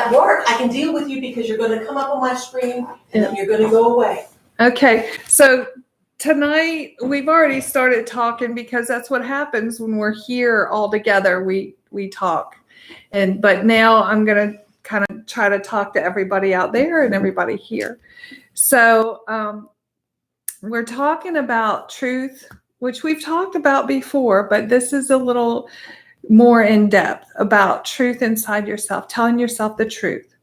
at work, I can deal with you because you're going to come up on my screen and then you're going to go away. Okay, so tonight we've already started talking because that's what happens when we're here all together. We talk, but now I'm going to kind of try to talk to everybody out there and everybody here. So we're talking about truth, which we've talked about before, but this is a little more in depth about truth inside yourself, telling yourself the truth,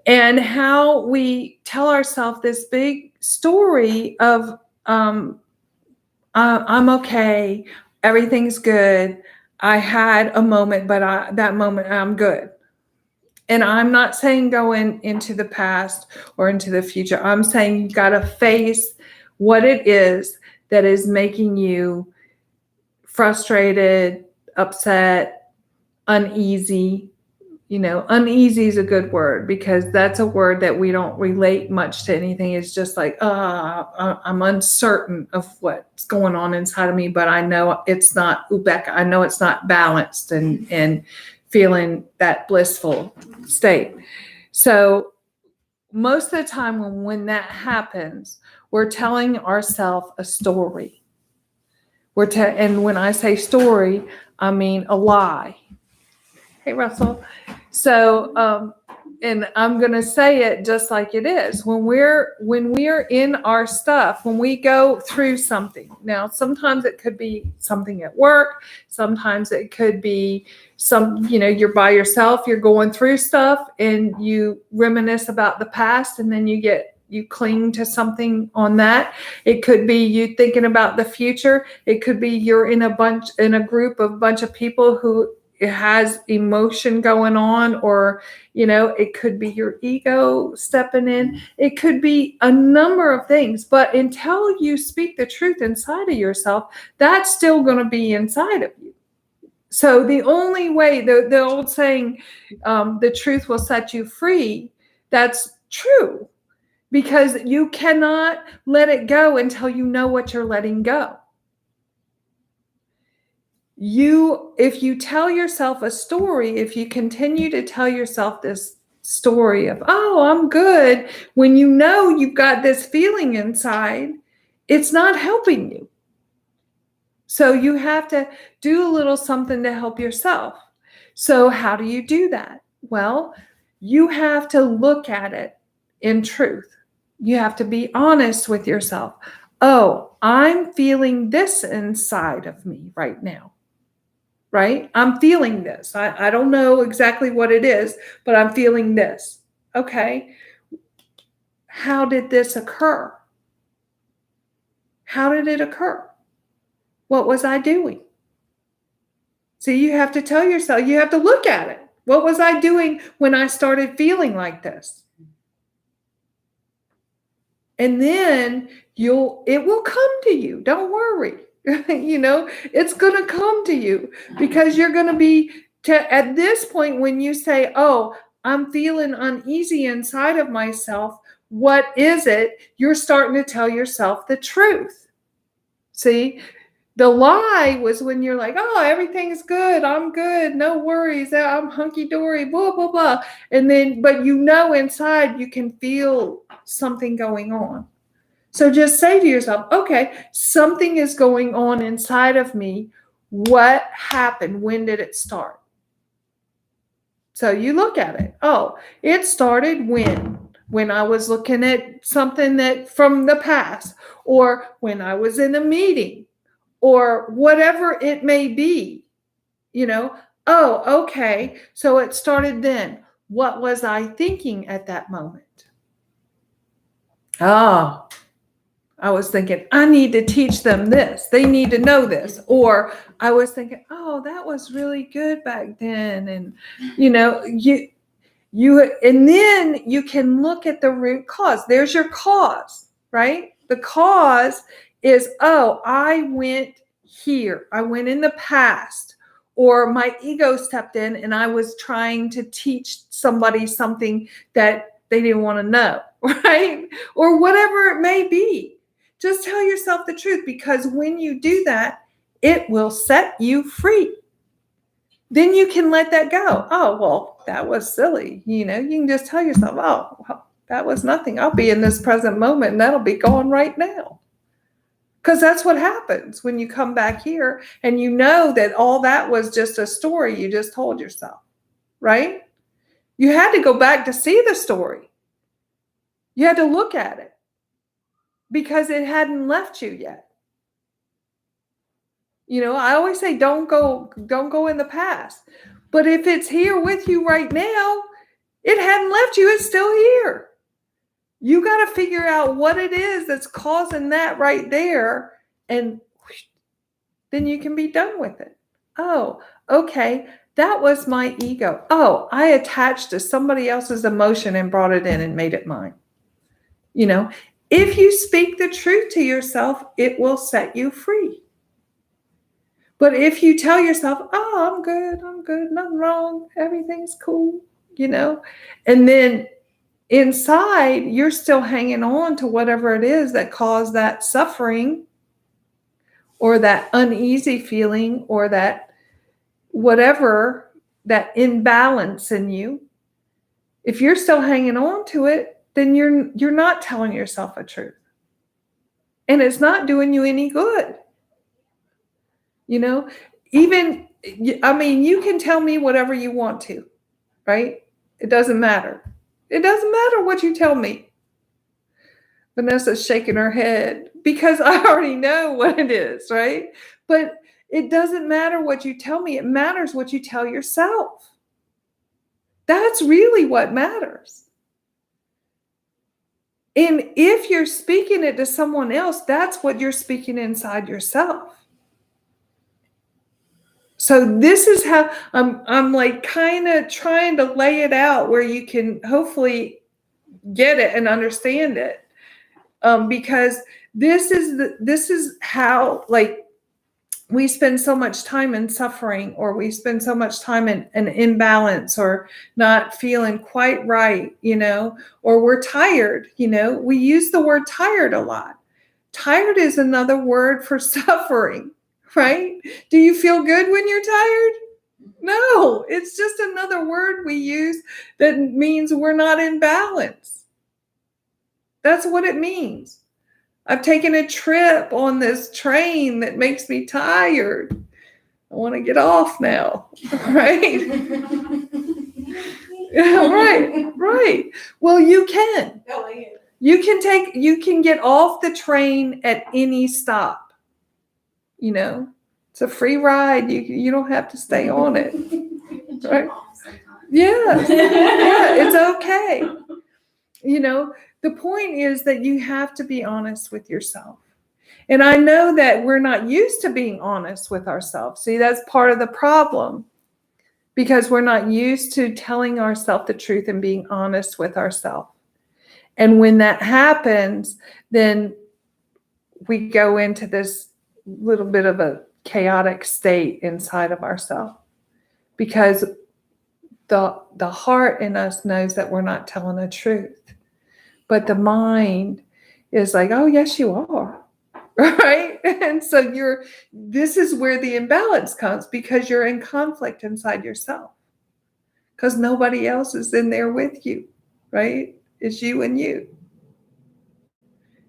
and how we tell ourselves this big story of I'm okay, everything's good. I had a moment, but that moment I'm good. And I'm not saying go into the past or into the future. I'm saying you got to face what it is that is making you frustrated, upset, uneasy. Uneasy is a good word because that's a word that we don't relate much to anything. It's just like, I'm uncertain of what's going on inside of me, but I know it's not Ubeka. I know it's not balanced and feeling that blissful state. So most of the time when that happens, we're telling ourselves a story. And when I say story, I mean a lie. Hey, Russell. So, and I'm going to say it just like it is. When we're in our stuff, when we go through something, now, sometimes it could be something at work. Sometimes it could be you're by yourself, you're going through stuff and you reminisce about the past and then you cling to something on that. It could be you thinking about the future. It could be you're in a group of bunch of people who it has emotion going on, or, it could be your ego stepping in. It could be a number of things, but until you speak the truth inside of yourself, that's still going to be inside of you. So the only way, the old saying, the truth will set you free, that's true, because you cannot let it go until you know what you're letting go. If you tell yourself a story, if you continue to tell yourself this story of, oh, I'm good, when you know you've got this feeling inside, it's not helping you. So you have to do a little something to help yourself. So how do you do that? Well, you have to look at it in truth. You have to be honest with yourself. Oh, I'm feeling this inside of me right now. Right? I'm feeling this. I don't know exactly what it is, but I'm feeling this. Okay. How did this occur? How did it occur? What was I doing? So you have to tell yourself, you have to look at it. What was I doing when I started feeling like this? And then it will come to you. Don't worry. It's going to come to you because you're going to be at this point when you say, oh, I'm feeling uneasy inside of myself. What is it? You're starting to tell yourself the truth. See, the lie was when you're like, oh, everything's good. I'm good. No worries. I'm hunky dory, blah, blah, blah. And then, but inside you can feel something going on. So just say to yourself, okay, something is going on inside of me. What happened? When did it start? So you look at it. Oh, it started when I was looking at something that from the past, or when I was in a meeting, or whatever it may be. Oh, okay. So it started then. What was I thinking at that moment? Oh, I was thinking, I need to teach them this. They need to know this. Or I was thinking, oh, that was really good back then. And, and then you can look at the root cause. There's your cause, right? The cause is, oh, I went here. I went in the past, or my ego stepped in and I was trying to teach somebody something that they didn't want to know, right? Or whatever it may be. Just tell yourself the truth, because when you do that, it will set you free. Then you can let that go. Oh, well, that was silly. You can just tell yourself, oh, well, that was nothing. I'll be in this present moment and that'll be gone right now. Because that's what happens when you come back here and you know that all that was just a story you just told yourself, right? You had to go back to see the story. You had to look at it because it hadn't left you yet. I always say don't go in the past. But if it's here with you right now, it hadn't left you, it's still here. You got to figure out what it is that's causing that right there, and then you can be done with it. Oh, okay, that was my ego. Oh, I attached to somebody else's emotion and brought it in and made it mine. If you speak the truth to yourself, it will set you free. But if you tell yourself, oh, I'm good, nothing wrong, everything's cool, and then inside, you're still hanging on to whatever it is that caused that suffering or that uneasy feeling or that whatever, that imbalance in you. If you're still hanging on to it, then you're not telling yourself a truth. And it's not doing you any good. You can tell me whatever you want to, right? It doesn't matter. It doesn't matter what you tell me. Vanessa's shaking her head because I already know what it is, right? But it doesn't matter what you tell me. It matters what you tell yourself. That's really what matters. And if you're speaking it to someone else, that's what you're speaking inside yourself. So this is how I'm like kind of trying to lay it out where you can hopefully get it and understand it. Because this is how, like, we spend so much time in suffering, or we spend so much time in an imbalance, or not feeling quite right, or we're tired, we use the word tired a lot. Tired is another word for suffering, right? Do you feel good when you're tired? No, it's just another word we use that means we're not in balance. That's what it means. I've taken a trip on this train that makes me tired. I want to get off now, right? Right. Well, you can. You can get off the train at any stop. It's a free ride. You don't have to stay on it. Right? Yeah, it's okay. The point is that you have to be honest with yourself. And I know that we're not used to being honest with ourselves. See, that's part of the problem, because we're not used to telling ourselves the truth and being honest with ourselves. And when that happens, then we go into this little bit of a chaotic state inside of ourselves, because the heart in us knows that we're not telling the truth. But the mind is like, oh, yes, you are. Right? And so this is where the imbalance comes, because you're in conflict inside yourself, because nobody else is in there with you, right? It's you and you.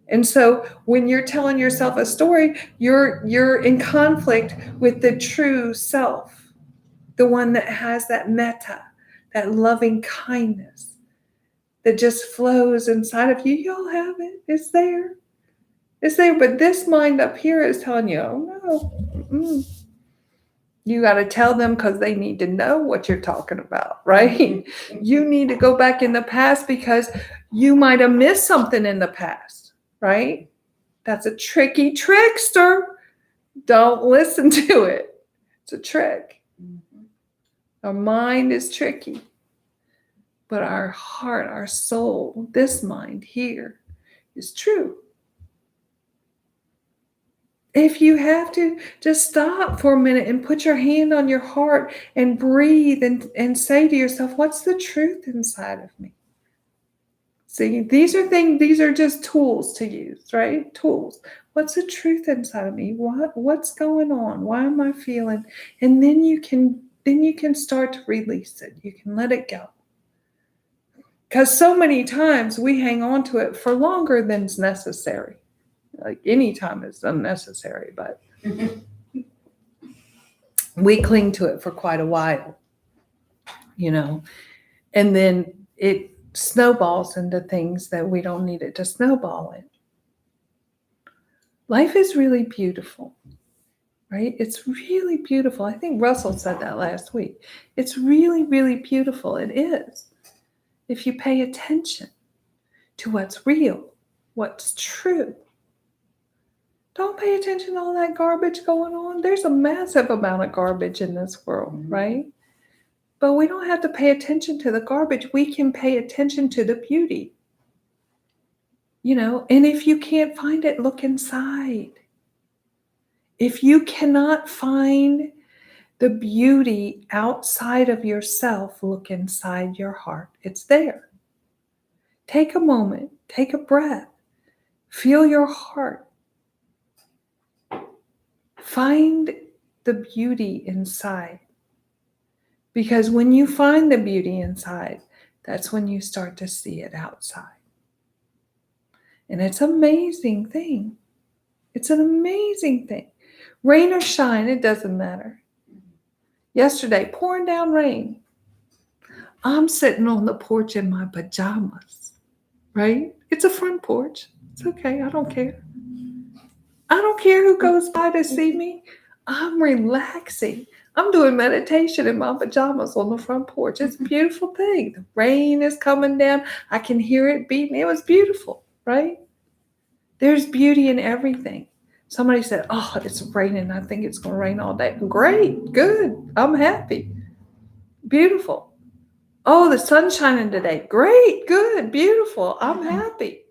And so when you're telling yourself a story, you're in conflict with the true self, the one that has that metta, that loving kindness that just flows inside of you. You'll have it. It's there. It's there. But this mind up here is telling you, oh, no. You got to tell them, because they need to know what you're talking about, right? You need to go back in the past because you might have missed something in the past, right? That's a tricky trickster. Don't listen to it. It's a trick. Our mind is tricky. But our heart, our soul, this mind here is true. If you have to, just stop for a minute and put your hand on your heart and breathe and say to yourself, what's the truth inside of me? See, these are just tools to use, right? Tools. What's the truth inside of me? What's going on? Why am I feeling? And then you can then you can start to release it. You can let it go. Because so many times we hang on to it for longer than is necessary. Like any time is unnecessary, but we cling to it for quite a while, and then it snowballs into things that we don't need it to snowball in. Life is really beautiful, right? It's really beautiful. I think Russell said that last week. It's really, really beautiful. It is. If you pay attention to what's real, what's true. Don't pay attention to all that garbage going on. There's a massive amount of garbage in this world, right? But we don't have to pay attention to the garbage. We can pay attention to the beauty. And if you can't find it, look inside. If you cannot find the beauty outside of yourself, look inside your heart. It's there. Take a moment, take a breath, feel your heart. Find the beauty inside. Because when you find the beauty inside, that's when you start to see it outside. And it's an amazing thing. It's an amazing thing. Rain or shine, it doesn't matter. Yesterday, pouring down rain. I'm sitting on the porch in my pajamas, right? It's a front porch. It's okay. I don't care. I don't care who goes by to see me. I'm relaxing. I'm doing meditation in my pajamas on the front porch. It's a beautiful thing. The rain is coming down. I can hear it beating. It was beautiful, right? There's beauty in everything. Somebody said, oh, it's raining. I think it's going to rain all day. Great. Good. I'm happy. Beautiful. Oh, the sun's shining today. Great. Good. Beautiful. I'm happy.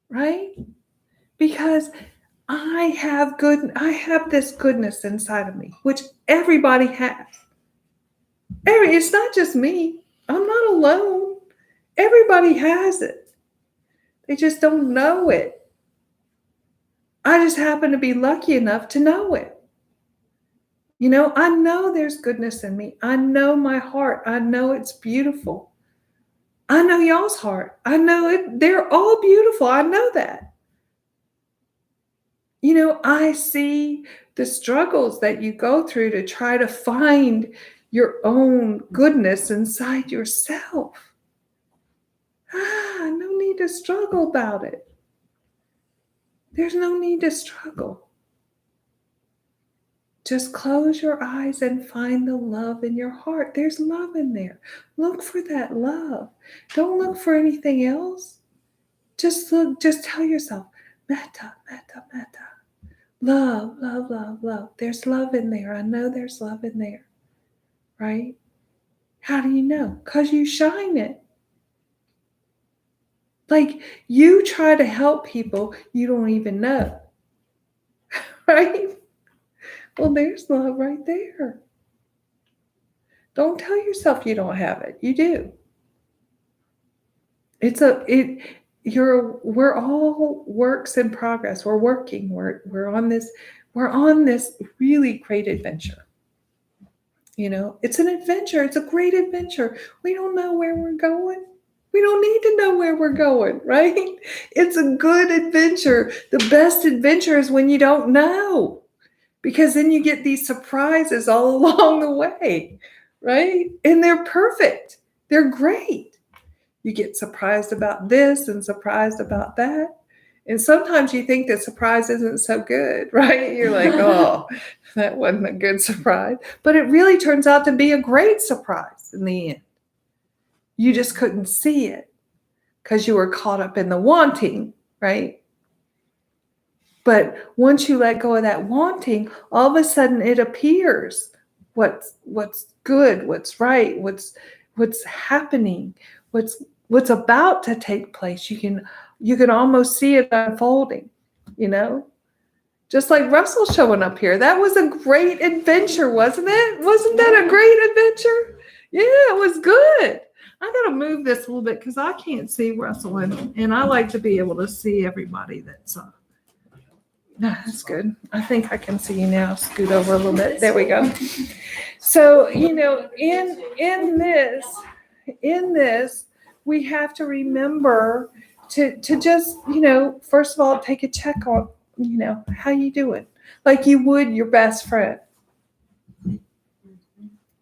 Right? Because I have this goodness inside of me, which everybody has. It's not just me. I'm not alone. Everybody has it. They just don't know it. I just happen to be lucky enough to know it. I know there's goodness in me. I know my heart. I know it's beautiful. I know y'all's heart. I know it. They're all beautiful. I know that. I see the struggles that you go through to try to find your own goodness inside yourself. No need to struggle about it. There's no need to struggle. Just close your eyes and find the love in your heart. There's love in there. Look for that love. Don't look for anything else. Just tell yourself, metta, metta, metta. Love, love, love, love. There's love in there. I know there's love in there. Right? How do you know? Because you shine it. Like you try to help people you don't even know. Right? Well, there's love right there. Don't tell yourself you don't have it. You do. We're all works in progress. We're working. We're on this really great adventure. It's an adventure. It's a great adventure. We don't know where we're going. We don't need to know where we're going, right? It's a good adventure. The best adventure is when you don't know, because then you get these surprises all along the way, right? And they're perfect. They're great. You get surprised about this and surprised about that. And sometimes you think the surprise isn't so good, right? You're like, oh, that wasn't a good surprise. But it really turns out to be a great surprise in the end. You just couldn't see it because you were caught up in the wanting, right? But once you let go of that wanting, all of a sudden it appears what's good, what's right, what's happening, what's about to take place. You can almost see it unfolding, just like Russell showing up here. That was a great adventure, wasn't it? Wasn't that a great adventure? Yeah, it was good. I got to move this a little bit because I can't see Russell, and I like to be able to see everybody that's that's good. I think I can see you now. Scoot over a little bit. There we go. So, in this, we have to remember to just, first of all, take a check on, how you doing, like you would your best friend.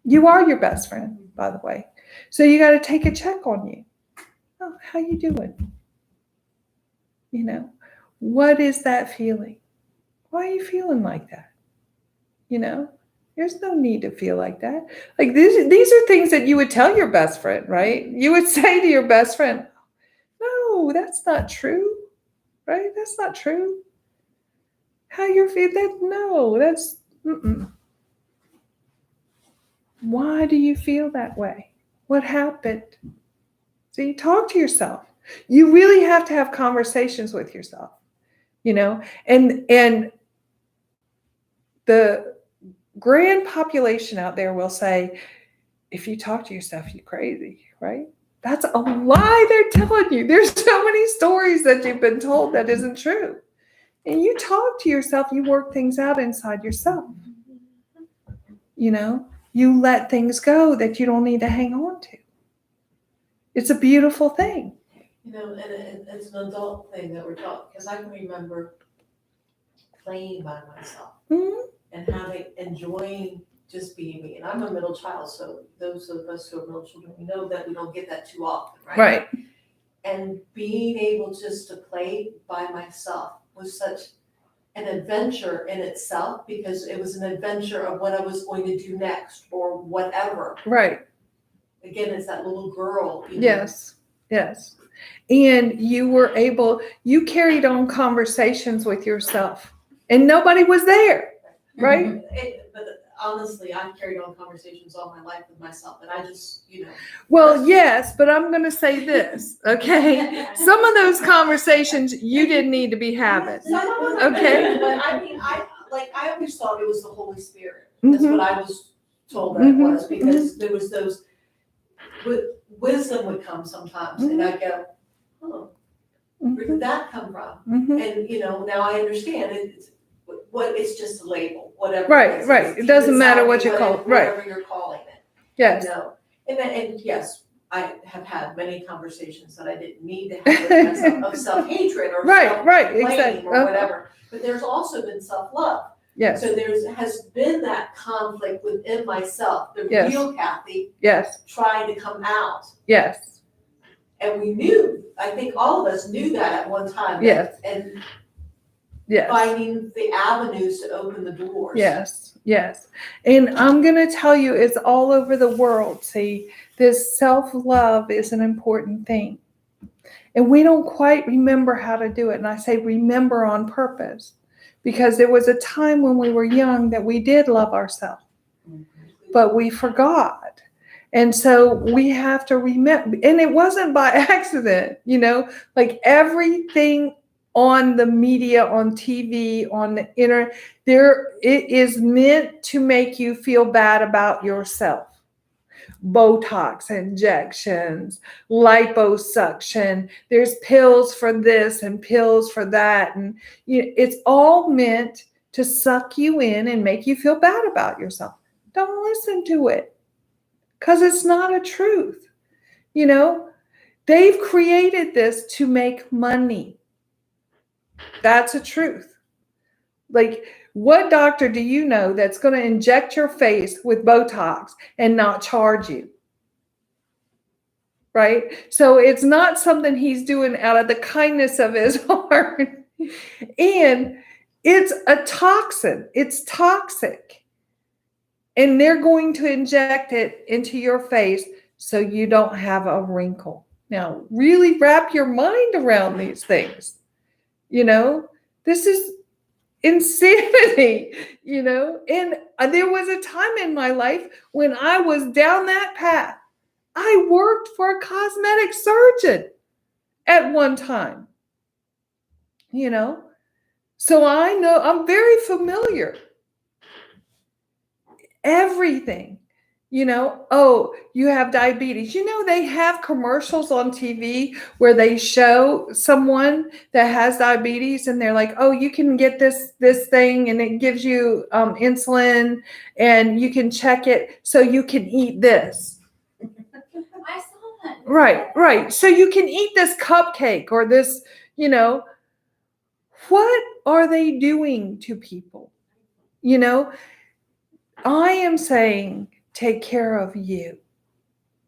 You are your best friend, by the way. So you got to take a check on you. Oh, how you doing? What is that feeling? Why are you feeling like that? There's no need to feel like that. Like these are things that you would tell your best friend, right? You would say to your best friend, no, that's not true, right? That's not true. How you're feeling, no, that's, why do you feel that way? What happened? So you talk to yourself. You really have to have conversations with yourself, and the grand population out there will say, if you talk to yourself, you're crazy, right? That's a lie they're telling you. There's so many stories that you've been told that isn't true. And you talk to yourself, you work things out inside yourself. You let things go that you don't need to hang on to. It's a beautiful thing. And it's an adult thing that we're talking, because I can remember playing by myself and enjoying just being me. And I'm a middle child, so those of us who are middle children, we know that we don't get that too often, right? Right. And being able just to play by myself was such an adventure in itself, because it was an adventure of what I was going to do next or whatever. Right. Again, it's that little girl. Yes. And you carried on conversations with yourself and nobody was there, right? But honestly, I've carried on conversations all my life with myself, and I just, Well, yes, but I'm going to say this, okay? Some of those conversations you didn't need to be having. Okay. But I always thought it was the Holy Spirit. That's what I was told that it was, because there was those, wisdom would come sometimes, and I'd go, oh, where did that come from? And, now I understand it's just a label, whatever. Right. It doesn't matter what you call it. Right. Whatever you're calling it. Yes. And yes, I have had many conversations that I didn't need to have with myself of self-hatred or self-blame exactly. or whatever. But there's also been self-love. Yes. So has been that conflict within myself, the real Kathy, trying to come out. Yes. And I think all of us knew that at one time. Yes. And finding the avenues to open the doors. Yes. And I'm going to tell you, it's all over the world. See, this self-love is an important thing. And we don't quite remember how to do it. And I say remember on purpose, because there was a time when we were young that we did love ourselves, but we forgot. And so we have to remember, and it wasn't by accident, like everything on the media, on TV, on the internet, it is meant to make you feel bad about yourself. Botox injections, liposuction, there's pills for this and pills for that. And it's all meant to suck you in and make you feel bad about yourself. Don't listen to it, because it's not a truth. They've created this to make money. That's a truth. Like, what doctor do you know that's going to inject your face with Botox and not charge you? Right? So it's not something he's doing out of the kindness of his heart. And it's a toxin. It's toxic. And they're going to inject it into your face so you don't have a wrinkle. Now, really wrap your mind around these things. This is insanity, and there was a time in my life when I was down that path. I worked for a cosmetic surgeon at one time, so I know, I'm very familiar. Everything Oh, you have diabetes. They have commercials on TV where they show someone that has diabetes and they're like, oh, you can get this thing and it gives you insulin and you can check it so you can eat this. I saw that. Right. So you can eat this cupcake or this, what are they doing to people? I am saying, take care of you.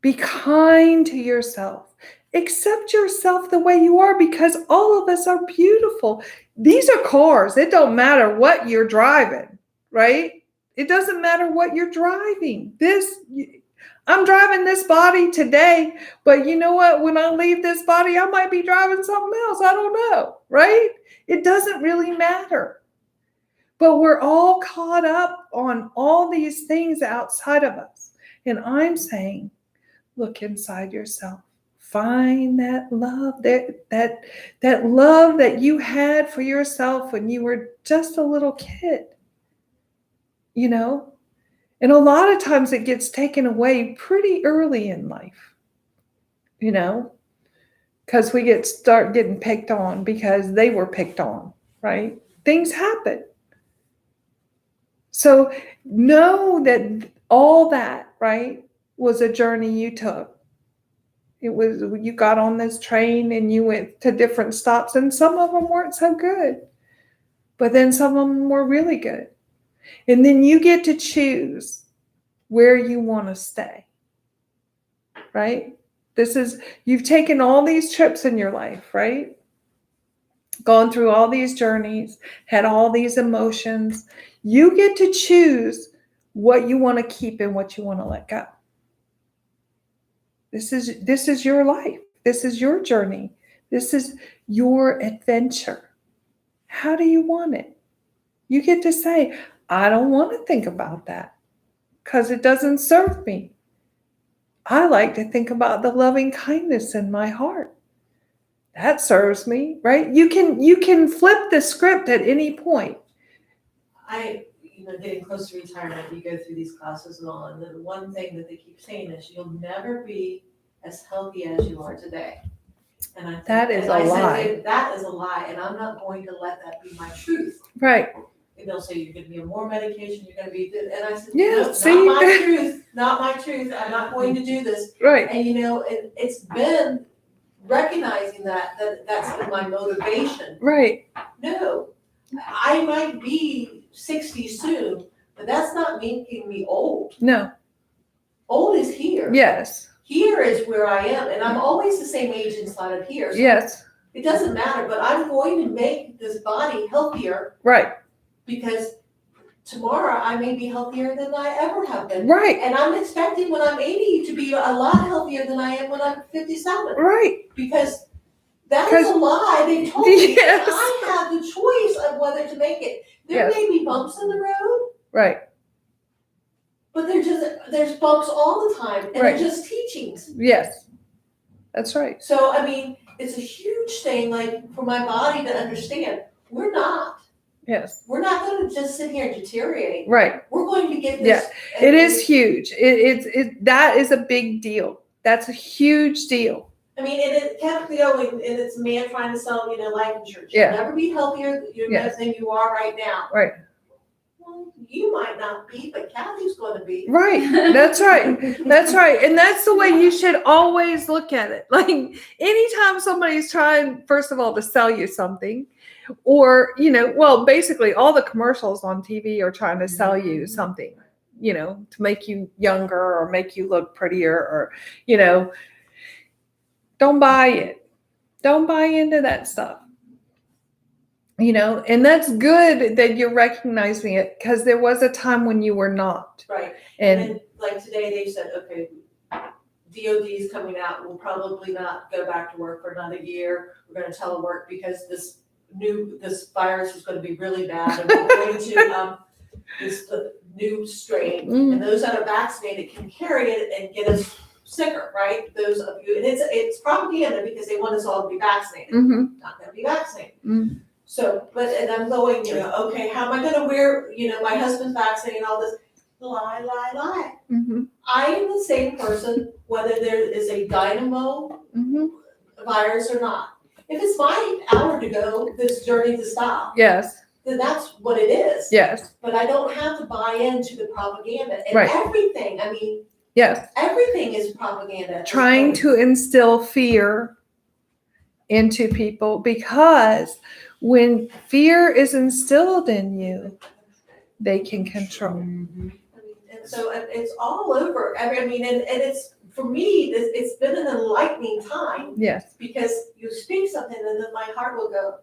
Be kind to yourself. Accept yourself the way you are because all of us are beautiful. These are cars. It don't matter what you're driving, right? It doesn't matter what you're driving. I'm driving this body today, but you know what? When I leave this body, I might be driving something else. I don't know, right? It doesn't really matter. But we're all caught up on all these things outside of us. And I'm saying, look inside yourself. Find that love, that love that you had for yourself when you were just a little kid. And a lot of times it gets taken away pretty early in life. Because we start getting picked on because they were picked on, right? Things happen. So know that all that, right, was a journey you took. It was, you got on this train and you went to different stops and some of them weren't so good, but then some of them were really good. And then you get to choose where you want to stay, right? You've taken all these trips in your life, right? Gone through all these journeys, had all these emotions. You get to choose what you want to keep and what you want to let go. This is your life. This is your journey. This is your adventure. How do you want it? You get to say, I don't want to think about that because it doesn't serve me. I like to think about the loving kindness in my heart. That serves me, right? You can flip the script at any point. Getting close to retirement, you go through these classes and all, and the one thing that they keep saying is you'll never be as healthy as you are today. And that is a lie. That is a lie, and I'm not going to let that be my truth. Right. And they'll say you're going to be on more medication, you're going to be, and I said, yeah, no, not my truth, not my truth. I'm not going to do this. Right. And it's been recognizing that's been my motivation. Right. No, I might be 60 soon, but that's not making me old. No. Old is here. Yes. Here is where I am, and I'm always the same age inside of here. So yes. It doesn't matter, but I'm going to make this body healthier. Right. Because tomorrow I may be healthier than I ever have been. Right. And I'm expecting when I'm 80 to be a lot healthier than I am when I'm 57. Right. Because that is a lie. They told me yes. that I have the choice of whether to make it. There yes. may be bumps in the road. Right. But there's bumps all the time, and right. they're just teachings. Yes. That's right. So, it's a huge thing, like, for my body to understand, we're not. Yes. We're not going to just sit here and deteriorate. Right. We're going to get this. Yes. It is huge. That is a big deal. That's a huge deal. And it kept going, and it's a man trying to sell, life insurance. Yeah. You'll never be healthier than you are right now. Right. Well, you might not be, but Kathy's going to be. Right. That's right. That's right. And that's the way you should always look at it. Like anytime somebody's trying, first of all, to sell you something, or, basically all the commercials on TV are trying to sell you something, to make you younger or make you look prettier or, don't buy it. Don't buy into that stuff. And that's good that you're recognizing it because there was a time when you were not. Right. And then, like today, they said, okay, DOD is coming out. We'll probably not go back to work for another year. We're going to telework because this virus is going to be really bad, and we're going to this new strain. Mm. And those that are vaccinated can carry it and get us sicker, right? Those of you, and it's propaganda because they want us all to be vaccinated. Mm-hmm. Not going to be vaccinated. Mm. So, and I'm going, okay, how am I going to wear, my husband's vaccinated and all this. lie. Mhm. I am the same person, whether there is a dynamo Mhm. virus or not. If it's my hour to go, this journey to stop, Yes. then that's what it is. Yes. But I don't have to buy into the propaganda and Right. everything. I mean, Yes. everything is propaganda. at this Trying point. to instill fear into people, because when fear is instilled in you, they can control. I mean, and so it's all over. I mean, and it's, for me, it's been an enlightening time, Yes. because you speak something and then my heart will go,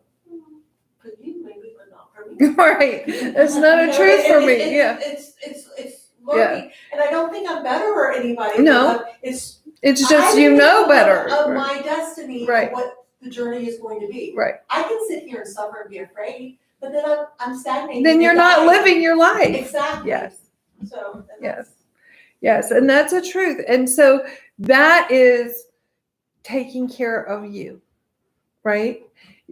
for you maybe, but not for me. Right. It's not You a know, truth for me. It's learning, and I don't think I'm better or anybody. No. But it's It's just you I'm know of better. my destiny, Right. of what the journey is going to be. Right. I can sit here and suffer and be afraid, but then I'm stagnating. Then you're and not dying. living your life. Exactly. Yes. So. Yes. Yes. And that's a truth. And so that is taking care of you, right?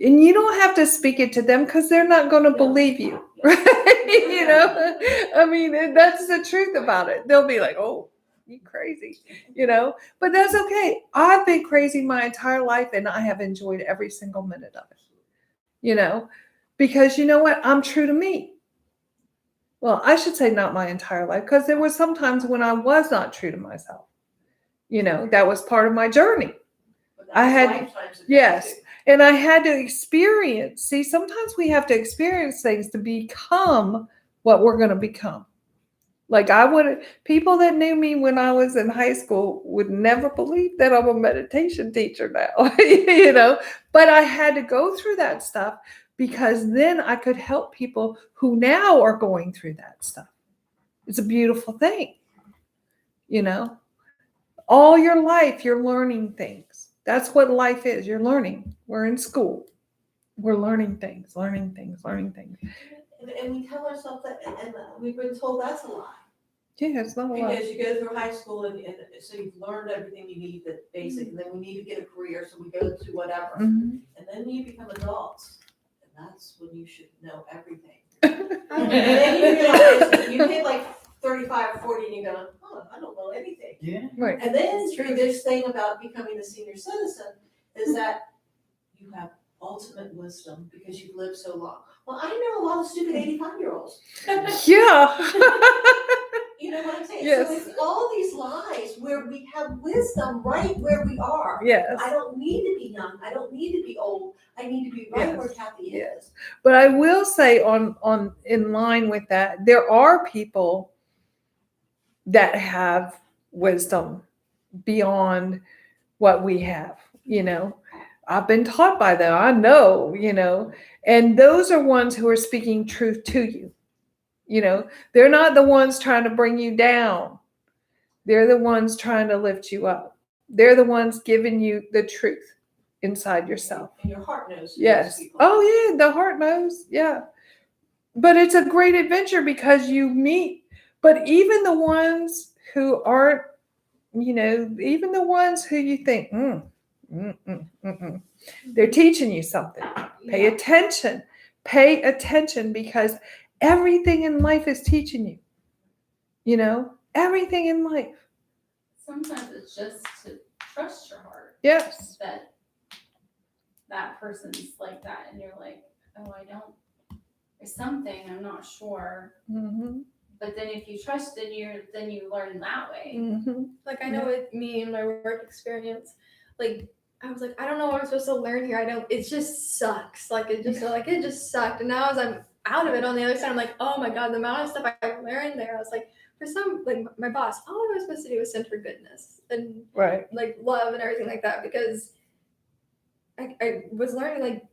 And you don't have to speak it to them because they're not going to Yeah. believe you, right? You know, I mean, and that's the truth about it. They'll be like, oh, you crazy, you know, but that's okay. I've been crazy my entire life and I have enjoyed every single minute of it, you know, because you know what? I'm true to me. Well, I should say not my entire life, because there were some times when I was not true to myself. You know, that was part of my journey. But I had- lifetimes ago, yes. too. And I had to experience. See, sometimes we have to experience things to become what we're going to become. Like people that knew me when I was in high school would never believe that I'm a meditation teacher now, you know, but I had to go through that stuff because then I could help people who now are going through that stuff. It's a beautiful thing, you know. All your life, you're learning things. That's what life is. You're learning. We're in school. We're learning things. And we tell ourselves that, and we've been told that's a lie. Yeah, it's not a lot. Because you go through high school and so you've learned everything you need, the basic, and then we need to get a career, so we go to whatever. Mhm. And then you become adults, and that's when you should know everything. And then you realize, you hit like 35 or 40 and you go, oh, I don't know anything. Yeah. Right. And then through this thing about becoming a senior citizen is that you have ultimate wisdom because you've lived so long. Well, I know a lot of stupid 85-year-olds. Yeah. You know what I'm saying? Yes. So it's all these lies where we have wisdom right where we are. Yes. I don't need to be young. I don't need to be old. I need to be right Yes. where Kathy Yes. is. But I will say on in line with that, there are people that have wisdom beyond what we have, you know. I've been taught by them. I know, you know, and those are ones who are speaking truth to you. You know, they're not the ones trying to bring you down. They're the ones trying to lift you up. They're the ones giving you the truth inside yourself. And your heart knows. who Yes. those people Oh, yeah. The heart knows. Yeah. But it's a great adventure because you meet, but even the ones who aren't, you know, even the ones who you think, they're teaching you something. Pay Yeah. attention. Pay attention because everything in life is teaching you. You know, everything in life. Sometimes it's just to trust your heart Yes. that that person's like that, and you're like, oh, I don't. There's something I'm not sure, Mm-hmm. but then if you trust, then you learn that way. Mm-hmm. Like I know with me and my work experience, like I was like, I don't know what I'm supposed to learn here. It just sucks. It just sucked. And now as I'm out of it on the other side, I'm like, oh my God, the amount of stuff I learned there. I was like, for some, like my boss, all I was supposed to do was send her goodness and Right. like love and everything like that, because I was learning like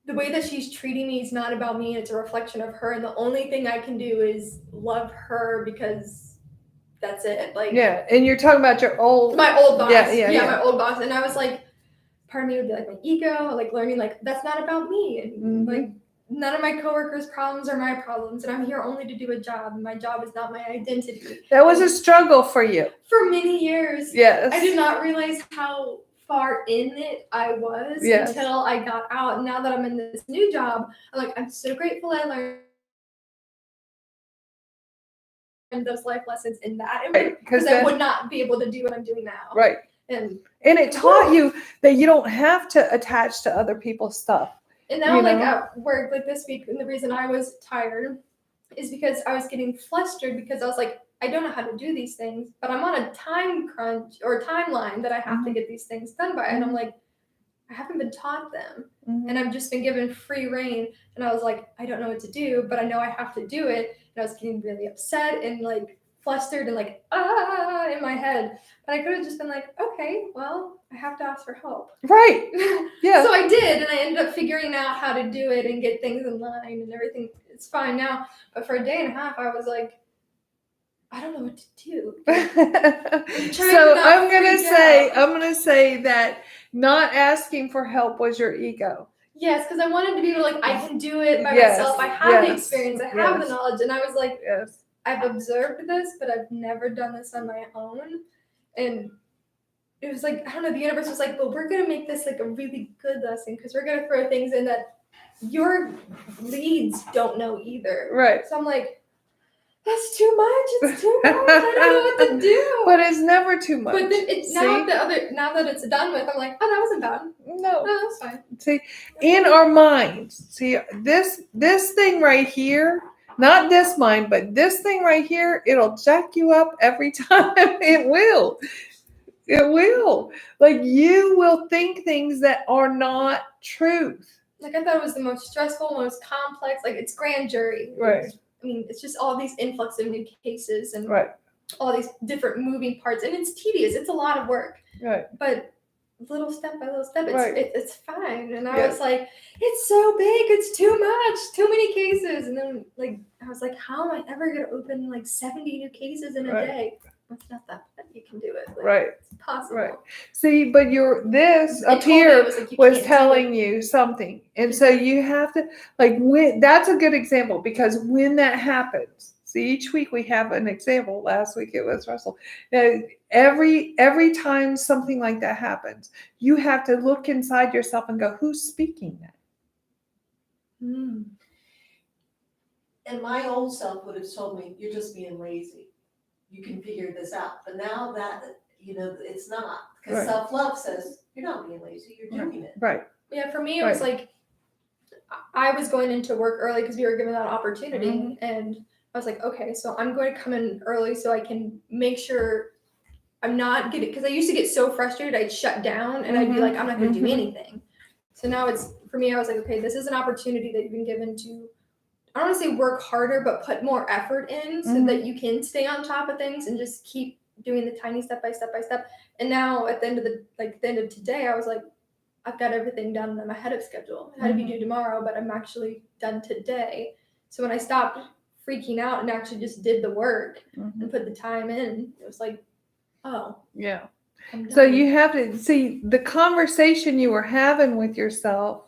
the way that she's treating me is not about me. It's a reflection of her. And the only thing I can do is love her because that's it. Like, Yeah. And you're talking about your old. my old boss. Yeah. My old boss. And I was like, part of me would be like my ego, like learning like that's not about me. And Mhm. like none of my coworkers' problems are my problems. And I'm here only to do a job. And my job is not my identity. That was a struggle for you. For many years, Yes. I did not realize how far in it I was Yes. until I got out. And now that I'm in this new job, I'm so grateful I learned those life lessons in that Right, because 'cause I then- would not be able to do what I'm doing now. Right. And it taught you that you don't have to attach to other people's stuff. now, You like know? at work, like this week, and the reason I was tired is because I was getting flustered because I was like, I don't know how to do these things, but I'm on a time crunch or timeline that I have to get these things done by. And I'm like, I haven't been taught them. Mhm. And I've just been given free reign. And I was like, I don't know what to do, but I know I have to do it. And I was getting really upset and like flustered and like, in my head. But I could have just been like, okay, well, I have to ask for help. Right. Yeah. So I did, and I ended up figuring out how to do it and get things in line and everything. It's fine now. But for a day and a half, I was like, I don't know what to do. So I'm freak gonna say that not asking for help was your ego. Yes, because I wanted to be able to, like, I can do it by Yes, myself. I have the yes, experience. I have the yes. knowledge. And I was like, Yes. I've observed this, but I've never done this on my own. And it was like, I don't know, the universe was like, well, we're going to make this like a really good lesson because we're going to throw things in that your leads don't know either. Right. So I'm like, that's too much. It's too much. I don't know what to do. But it's never too much. But then it's now that it's done with, I'm like, oh, that wasn't bad. No. No, that's fine. See, in our minds, see this thing right here, not this mind, but this thing right here, it'll jack you up every time. It will. It will. Like you will think things that are not truth. Like I thought it was the most stressful, most complex. Like it's grand jury. Right. I mean, it's just all these influx of new cases and Right. all these different moving parts, and it's tedious. It's a lot of work. Right. But little step by little step, Right. it's fine. And I Yeah. was like, it's so big, it's too much, too many cases. And then like I was like, how am I ever gonna open like 70 new cases in a Right. day? It's not that bad. You can do it. Like, Right. It's possible. Right. See, but this They up told me here it was like, you was can't do telling it. you something. And so you have to when that's a good example because when that happens, see each week we have an example. Last week it was Russell. Now, every time something like that happens, you have to look inside yourself and go, who's speaking that? Mm. And my old self would have told me, you're just being lazy. You can figure this out. But now that, it's not. Because Right. self-love says, you're not being lazy, you're doing it. Right. Yeah, for me, it was like I was going into work early because we were given that opportunity, and I was like, okay, so I'm going to come in early so I can make sure I'm not getting, because I used to get so frustrated, I'd shut down and I'd be like, I'm not going to do anything. So now it's, for me, I was like, okay, this is an opportunity that you've been given to, I don't want to say work harder, but put more effort in so that you can stay on top of things and just keep doing the tiny step by step by step. And now at the end of today, I was like, I've got everything done and I'm ahead of schedule. It had to be due tomorrow, but I'm actually done today. So when I stopped freaking out and actually just did the work and put the time in, it was like, oh. Yeah. I'm So done. you have to see the conversation you were having with yourself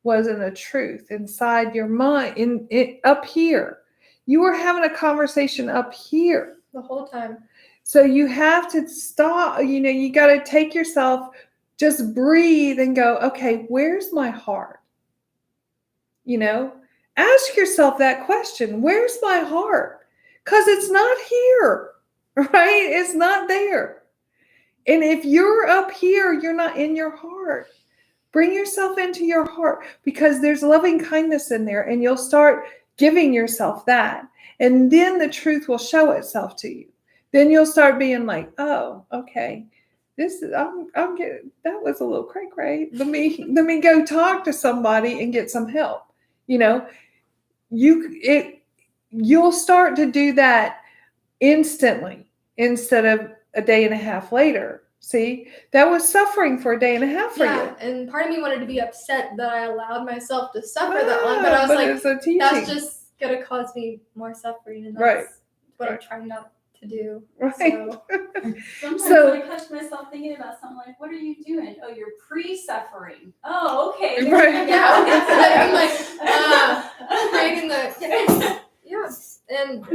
wasn't a truth inside your mind up here. You were having a conversation up here. The whole time. So you have to stop, you got to take yourself, just breathe and go, okay, where's my heart? Ask yourself that question. Where's my heart? Because it's not here, right? It's not there. And if you're up here, you're not in your heart. Bring yourself into your heart because there's loving kindness in there and you'll start giving yourself that. And then the truth will show itself to you. Then you'll start being like, oh, okay. I'm getting, that was a little cray-cray. Let me go talk to somebody and get some help. You'll start to do that instantly instead of a day and a half later. See, that was suffering for a day and a half for Yeah, you. and part of me wanted to be upset that I allowed myself to suffer that long, but I was like, it's a teaching. that's just gonna cause me more suffering, and that's Right. what I'm Right. trying not to do. Right. So, Sometimes So- I catch myself thinking about something like, what are you doing? Oh, you're pre-suffering. Oh, okay. there Right. you go. Yeah. I'm like, creating the yeah, and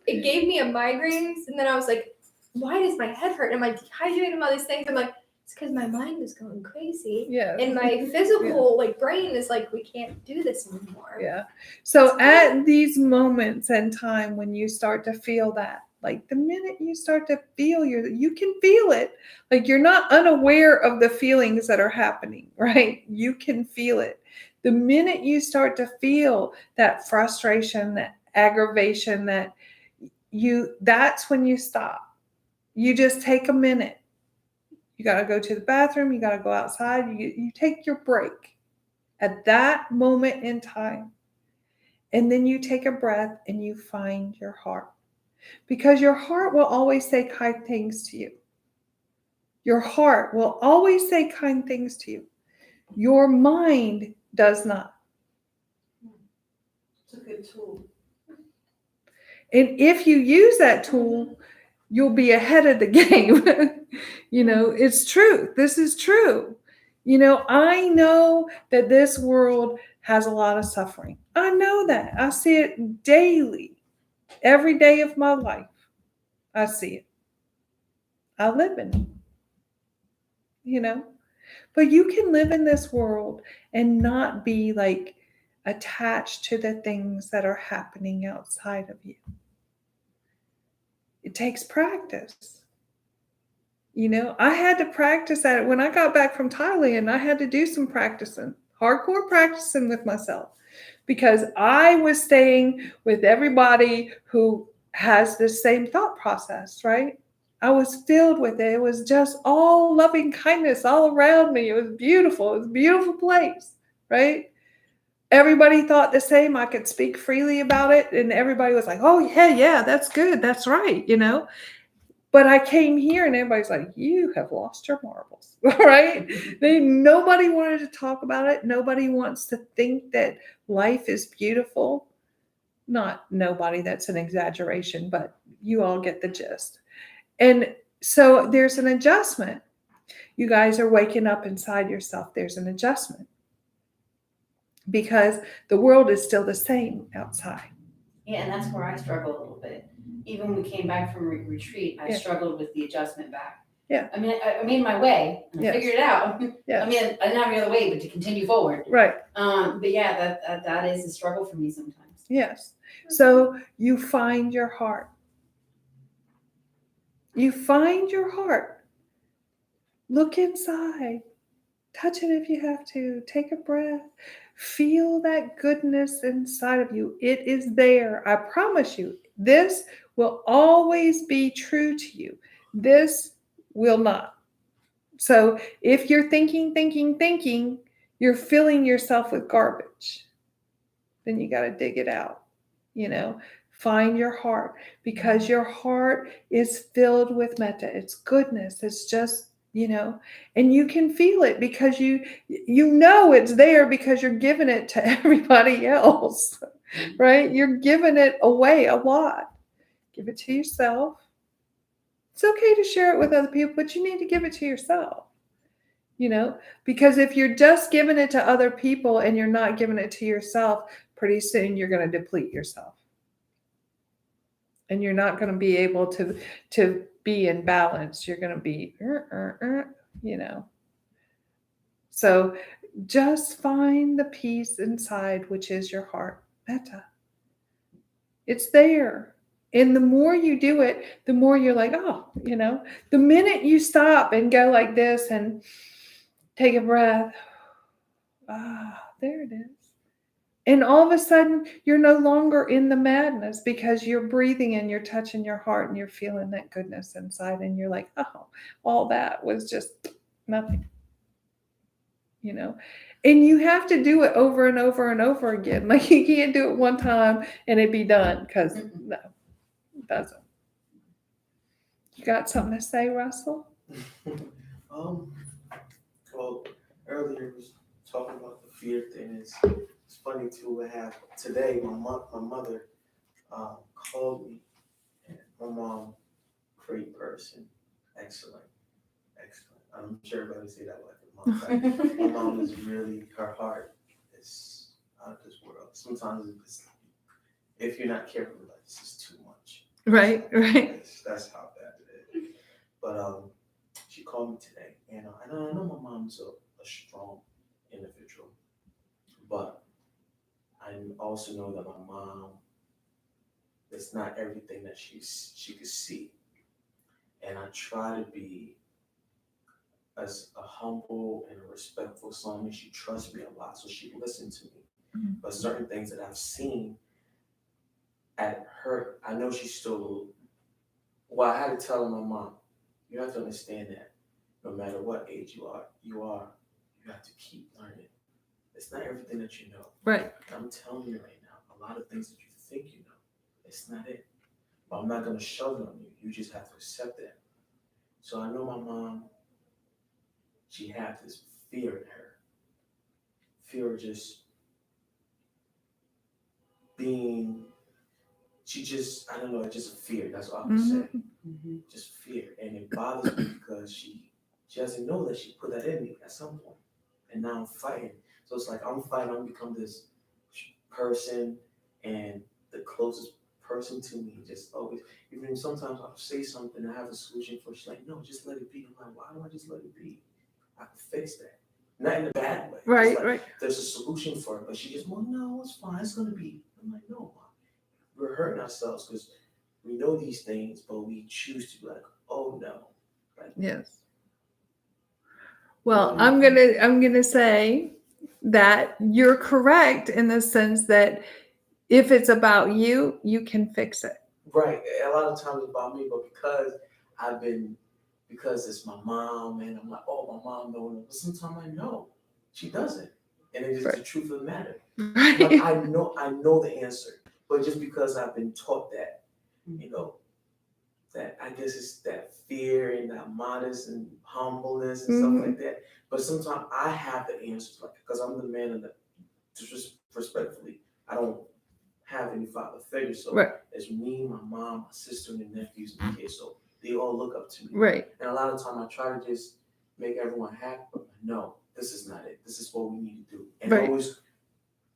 it gave me a migraines, and then I was like, why does my head hurt? Am I dehydrated? And all these things. I'm like, it's because my mind is going crazy. Yeah. And my physical like brain is like, we can't do this anymore. Yeah. So at these moments in time when you start to feel that, like the minute you start to feel you can feel it. Like you're not unaware of the feelings that are happening, right? You can feel it. The minute you start to feel that frustration, that aggravation, that's when you stop. You just take a minute. You got to go to the bathroom, you got to go outside, you take your break at that moment in time. And then you take a breath and you find your heart. Because your heart will always say kind things to you. Your heart will always say kind things to you. Your mind does not. It's a good tool. And if you use that tool, you'll be ahead of the game. It's true. This is true. I know that this world has a lot of suffering. I know that. I see it daily. Every day of my life, I see it. I live in it. But you can live in this world and not be like attached to the things that are happening outside of you. It takes practice. I had to practice at it. When I got back from Thailand, I had to do some practicing, hardcore practicing with myself, because I was staying with everybody who has the same thought process, right? I was filled with it. It was just all loving kindness all around me. It was beautiful. It was a beautiful place, right? Everybody thought the same. I could speak freely about it. And everybody was like, oh, yeah, that's good. That's right, But I came here and everybody's like, you have lost your marbles, right? Nobody wanted to talk about it. Nobody wants to think that life is beautiful. Not nobody, that's an exaggeration, but you all get the gist. And so there's an adjustment. You guys are waking up inside yourself. There's an adjustment because the world is still the same outside. Yeah, and that's where I struggle a little bit. Even when we came back from retreat, I struggled with the adjustment back. Yeah. I mean, I made my way and I figured it out. Yeah. I mean, I didn't have any other way but to continue forward. Right. But yeah, that is a struggle for me sometimes. Yes. So you find your heart. You find your heart. Look inside. Touch it if you have to. Take a breath. Feel that goodness inside of you. It is there. I promise you. This will always be true to you. This will not. So if you're thinking, you're filling yourself with garbage. Then you got to dig it out. Find your heart, because your heart is filled with metta. It's goodness. It's just, and you can feel it because you know it's there because you're giving it to everybody else, right? You're giving it away a lot. Give it to yourself. It's okay to share it with other people, but you need to give it to yourself, because if you're just giving it to other people and you're not giving it to yourself, pretty soon you're going to deplete yourself. And you're not going to be able to be in balance. You're going to be, So just find the peace inside, which is your heart. Metta. It's there. And the more you do it, the more you're like, oh, the minute you stop and go like this and take a breath, there it is. And all of a sudden, you're no longer in the madness because you're breathing and you're touching your heart and you're feeling that goodness inside. And you're like, oh, all that was just nothing. And you have to do it over and over and over again. Like you can't do it one time and it be done, because no, it doesn't. You got something to say, Russell? Well, earlier was talking about the fear thing. It's funny too what happened today. My mother called me, and my mom, great person, excellent. I'm sure everybody say that way. My mom is really, her heart is out of this world. Sometimes it's, if you're not careful, like this is too much. Right. That's how bad it is. But she called me today, and I know my mom's a strong individual, but I also know that my mom, it's not everything that she could see, and I try to be as a humble and a respectful son, and she trusts me a lot, so she listened to me. Mhm. But certain things that I've seen at her, I know she's still. Well, I had to tell my mom, you have to understand that no matter what age you have to keep learning. It's not everything that you know. Right. I'm telling you right now, a lot of things that you think you know, it's not it. But I'm not gonna shove it on you. You just have to accept that. So I know my mom, she had this fear in her. Fear of just being, I don't know, it's just a fear. That's all I can say. Just fear. And it bothers me because she doesn't know that she put that in me at some point. And now I'm fighting. So it's like I'm fighting, I'm become this person, and the closest person to me just always, even sometimes I'll say something, I have a solution for it. She's like, no, just let it be. I'm like, why do I just let it be? I can fix that. Not in a bad way. Right, Just like, right. there's a solution for it. But she just, well, no, it's fine. It's going to be. I'm like, no, Mom. We're hurting ourselves because we know these things, but we choose to be like, oh no. Like, Yes. Well, I'm gonna say that you're correct in the sense that if it's about you, you can fix it. right. A lot of times it's about me, but because it's my mom, and I'm like, oh, my mom knows. But sometimes I know she doesn't, and it's just the truth of the matter. Like, Right. I know the answer, but just because I've been taught that, that I guess it's that fear and that modest and humbleness and stuff like that. But sometimes I have the answers, like, because I'm the man of the, just respectfully, I don't have any father figure, so Right. it's me, my mom, my sister, and the nephews and the kids, so they all look up to me. Right. And a lot of time I try to just make everyone happy, but no, this is not it. This is what we need to do, and Right. always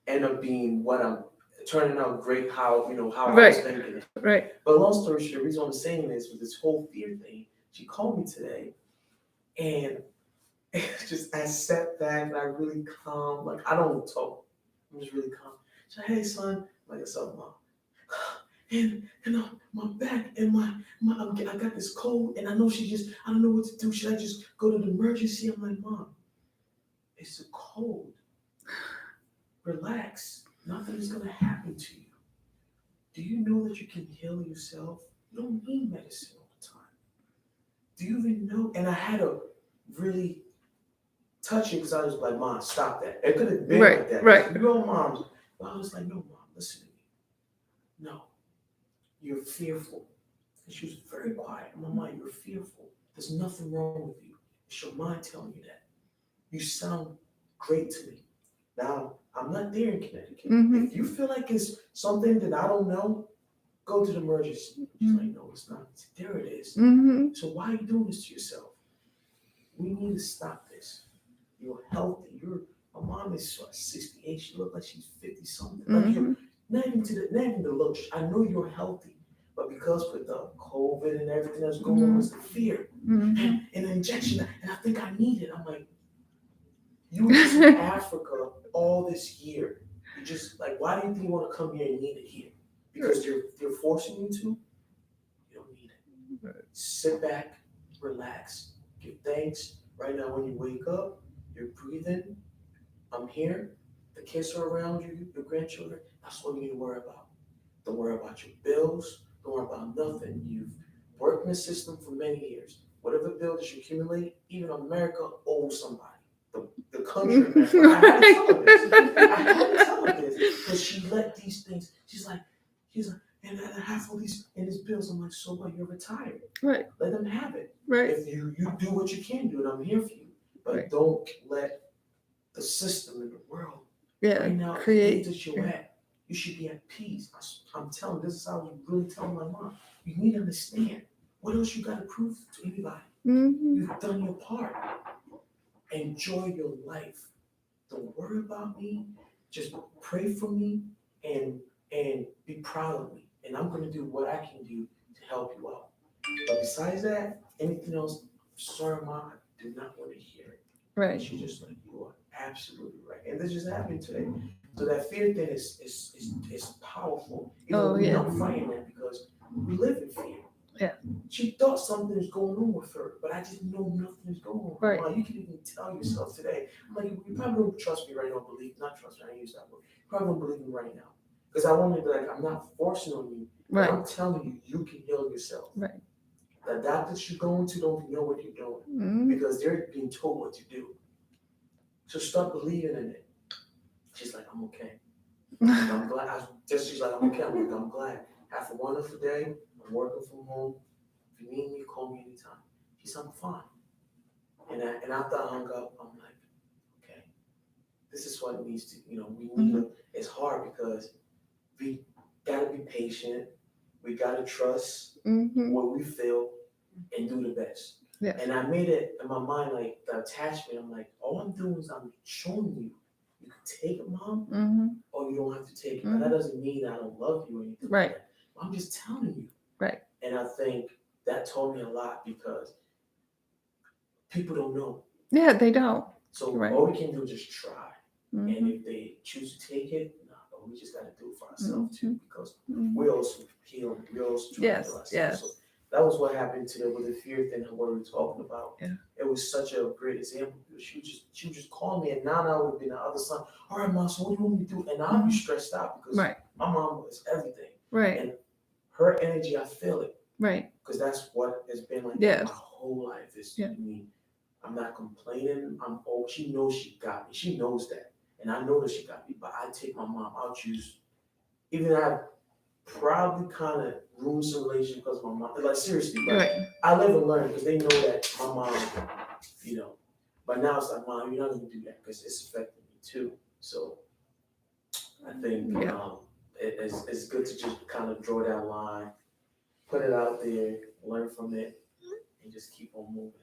end up being what I'm turning out great. How how I was Right. thinking it. Right. But long story short, the reason I'm saying this with this whole fear thing, she called me today, and it's just I sat back and I really calm, like I don't talk, I'm just really calm. She's like, hey son, I'm like, what's up, Mom? And my back and I got this cold, and I know I don't know what to do. Should I just go to the emergency? I'm like, Mom, it's a cold. Relax. Nothing is gonna happen to you. Do you know that you can heal yourself? You don't need medicine all the time. Do you even know? And I had to really touch it because I was like, Mom, stop that. It could have been Right, like that. right. Your moms. But I was like, no, Mom, listen to me. No, you're fearful. And she was very quiet. Mama, you're fearful. There's nothing wrong with you. It's your mind telling you that. You sound great to me. Now, I'm not there in Connecticut. Mhm. If you feel like it's something that I don't know, go to the emergency. She's like, no, it's not. There it is. Mm-hmm. So why are you doing this to yourself? We need to stop this. You're healthy. My mom is 68. She looks like she's 50 something. Like you're not even the look. I know you're healthy, but because with the COVID and everything that's going on, it's the fear Mm-hmm. and the injection. And I think I need it. I'm like, you were just in Africa all this year. You just like, why do you think you want to come here and need it here? Because they're forcing you to. You don't need it. Right. Sit back, relax, give thanks. Right now, when you wake up, you're breathing. I'm here. The kids are around you, your grandchildren. That's what you need to worry about. Don't worry about your bills. Don't worry about nothing. You've worked in the system for many years. Whatever bill that you accumulate, even America owes somebody. The country, America. I had to tell her this because she let these things. She's like, and I have all these bills. I'm like, so what? You're retired. Right. Let them have it. Right. If you do what you can do, and I'm here for you. But Right. don't let the system in the world Yeah. right now, Create. the age that you're at, you should be at peace. I'm telling. This is how I was really telling my mom. You need to understand. What else you got to prove to anybody? Mm-hmm. You've done your part. Enjoy your life. Don't worry about me. Just pray for me and be proud of me. And I'm gonna do what I can do to help you out. But besides that, anything else, sorry, Mom, I do not want to hear it. And Right. she's just like, you are absolutely right. And this just happened today. So that fear thing is powerful. Even Oh, though we're yeah. not fighting that because we live in fear. Yeah. She thought something was going on with her, but I didn't know nothing was going on. Right. Mom, you can even tell yourself today. I'm like, you probably don't trust me right now, not trust me, I use that word. You probably don't believe me right now. Because I want to be like, I'm not forcing on you. But Right. I'm telling you, you can heal yourself. Right. The doctors you're going to don't know what you're doing Mhm. because they're being told what to do. So start believing in it. She's like, I'm okay. I'm glad. She's like, I'm okay. I'm like, I'm glad. Have a wonderful day. I'm working from home. If you need me, call me anytime. She said, I'm fine. And after I hung up, I'm like, okay, this is what it needs to, we need to, it's hard because we gotta be patient. We gotta trust Mhm. what we feel and do the best. Yeah. And I made it in my mind, like the attachment, I'm like, all I'm doing is I'm showing you, you can take it, Mom, Mhm. or you don't have to take it. But that doesn't mean I don't love you or anything Right. like that. I'm just telling you. Right. And I think that taught me a lot because people don't know. Yeah, they don't. So Right. all we can do is just try. And Mhm. if they choose to take it, but we just got to do it for ourselves too, because Mhm. we also heal. We also try to Yes, heal ourselves. yes. So that was what happened today with the fear thing and what we were talking about. Yeah. It was such a great example because she would just call me, and now I would be the other side. All right, Mom, so what do you want me to do? And I'd be stressed out because Right. my mom was everything. Right. And her energy, I feel it Right. because that's what it's been like Yes. my whole life. Is Yeah. I mean, I'm not complaining. She knows she got me. She knows that. And I know that she got me, but I take my mom. I'll choose, even though I probably kind of ruined some relationship because my mom, like seriously, but Right. I live and learn because they know that my mom, but now it's like, Mom, you're not going to do that because it's affecting me too. So I think Yeah. it's good to just kind of draw that line, put it out there, learn from it, and just keep on moving.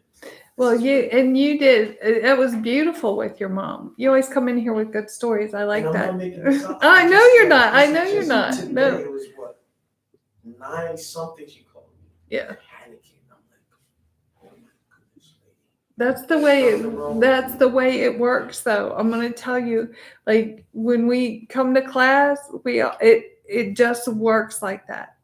Well, you did. It was beautiful with your mom. You always come in here with good stories. I like And I'm that. not making this up. I know Just you're like, not. I this know is you're just not. Today No. it was what, 9-something she called me. Yeah. Panicking. I'm like, oh my goodness, lady. That's the way it works though. I'm going to tell you, like when we come to class, it just works like that.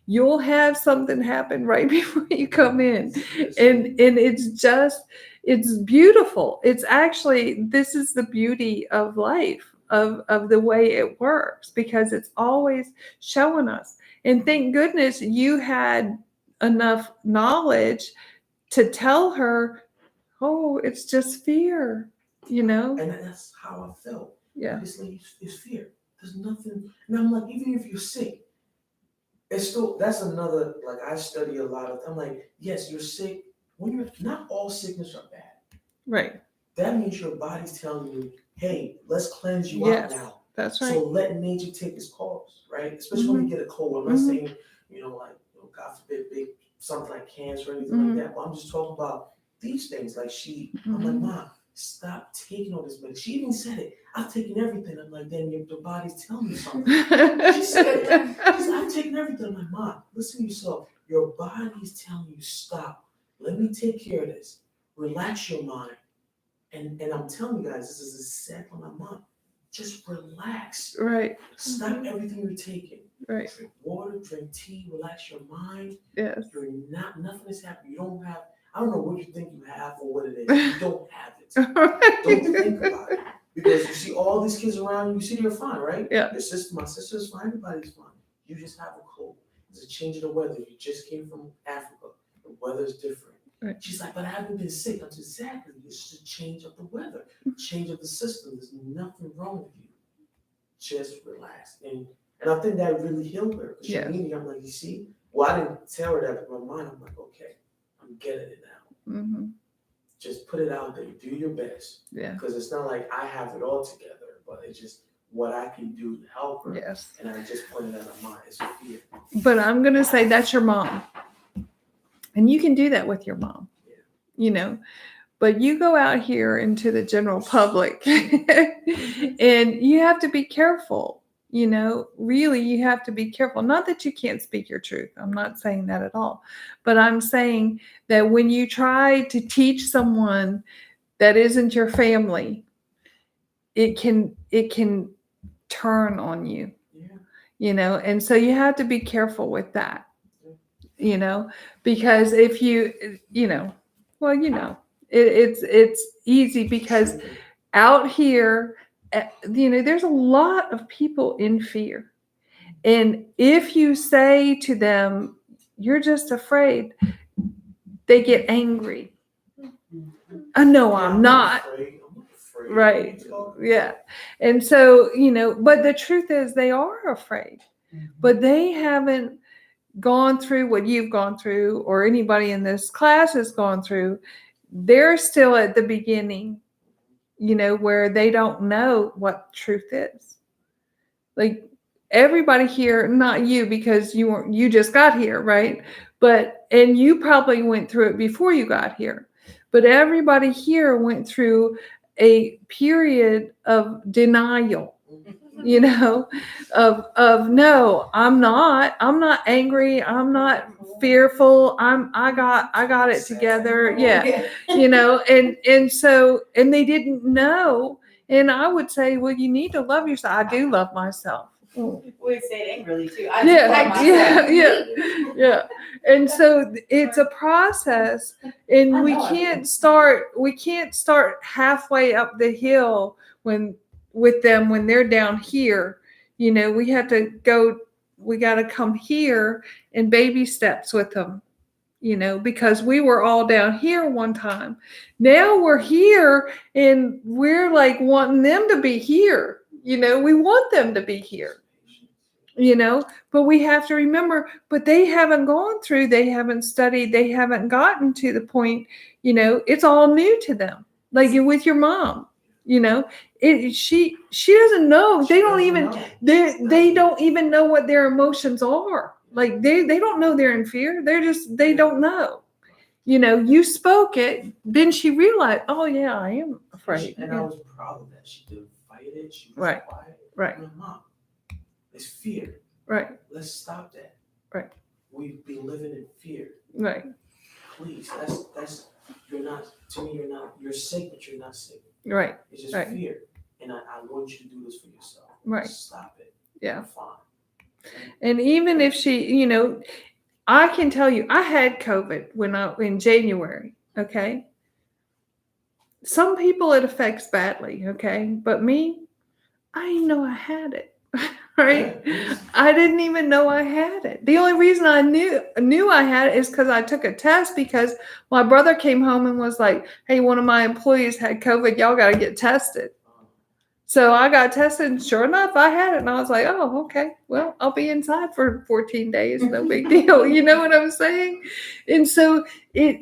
You'll have something happen right before you come in. And it's beautiful. It's actually, this is the beauty of life, of the way it works, because it's always showing us. And thank goodness you had enough knowledge to tell her, oh, it's just fear, And that's how I felt. Yeah. It's like, it's fear. There's nothing. And I'm like, even if you're sick, it's still, that's another, like I study a lot of, I'm like, yes, you're sick. When you're, not all sickness are bad. Right. That means your body's telling you, hey, let's cleanse you Yes. out now. That's right. So let nature take its course, right? Especially when you get a cold. I'm not saying, God forbid, something like cancer or anything like that. But I'm just talking about these things. Like I'm like, Mom, stop taking all this medicine. She even said it. I've taken everything. I'm like, then your body's telling me something. She said, I've taken everything. I'm like, Mom, listen to yourself. Your body's telling you, stop. Let me take care of this. Relax your mind. And I'm telling you guys, this is exactly my mom. Just relax. Right. Stop everything you're taking. Right. Drink water, drink tea, relax your mind. Yes. Nothing is happening. You don't have, I don't know what you think you have or what it is. You don't have it. Don't think about it. Because you see all these kids around you, you see they're fine, right? Yeah. My sister's fine, everybody's fine. You just have a cold. It's a change in the weather. You just came from Africa. The weather's different. Right. She's like, but I haven't been sick. I'm just, exactly. It's just a change of the weather, change of the system. There's nothing wrong with you. Just relax. And I think that really healed her. Because Yes. I'm like, you see? Well, I didn't tell her that, but in my mind, I'm like, okay, I'm getting it now. Mm-hmm. Just put it out there. Do your best. Yeah. Because it's not like I have it all together, but it's just what I can do to help her. Yes. And I just pointed out of mine. It's fear. But I'm going to say that's your mom. And you can do that with your mom, but you go out here into the general public and you have to be careful, You know, really, you have to be careful. Not that you can't speak your truth. I'm not saying that at all. But I'm saying that when you try to teach someone that isn't your family, it can turn on you. Yeah. You know, and so you have to be careful with that. You know, because if you know, well, you know, it's easy because out here, you know, there's a lot of people in fear. And if you say to them, you're just afraid, they get angry. No, I'm not. Afraid. I'm not afraid. Right. What are you talking Yeah. And so, you know, but the truth is they are afraid, about? but they haven't gone through what you've gone through or anybody in this class has gone through. They're still at the beginning, you know, where they don't know what truth is. Like everybody here, not you because you just got here, right? But and you probably went through it before you got here. But everybody here went through a period of denial, you know, of no, I'm not angry, I'm not fearful, I got it together. Yeah. You know, and so and they didn't know. And I would say, well, you need to love yourself. I do love myself. We say it angrily too. I Yeah, do love myself. yeah. And so it's a process, and we can't start halfway up the hill with them when they're down here. You know, we got to come here in baby steps with them. You know, because we were all down here one time. Now we're here and we're like wanting them to be here. You know, we want them to be here. You know, but we have to remember, but they haven't gone through, they haven't studied, they haven't gotten to the point, you know, it's all new to them. Like with your mom, you know, she doesn't know. They don't even know what their emotions are. Like they don't know they're in fear. They don't know. You know, you spoke it, then she realized, oh yeah, I am afraid. And I was proud of that. She didn't fight it. She was Right. quiet. Right. I'm like, Mom, it's fear. Right. Let's stop that. Right. We've been living in fear. Right. Please, that's you're not, to me, you're sick, but you're not sick. Right. It's just Right. fear. And I want you to do this for yourself. Right. Stop it. Yeah. I'm fine. And even if she, you know, I can tell you, I had COVID in January. Okay. Some people it affects badly. Okay. But me, I didn't know I had it. Right. Yeah. I didn't even know I had it. The only reason I knew I had it is because I took a test because my brother came home and was like, hey, one of my employees had COVID. Y'all got to get tested. So I got tested, and sure enough, I had it. And I was like, oh, okay, well, I'll be inside for 14 days. No big deal. You know what I'm saying? And so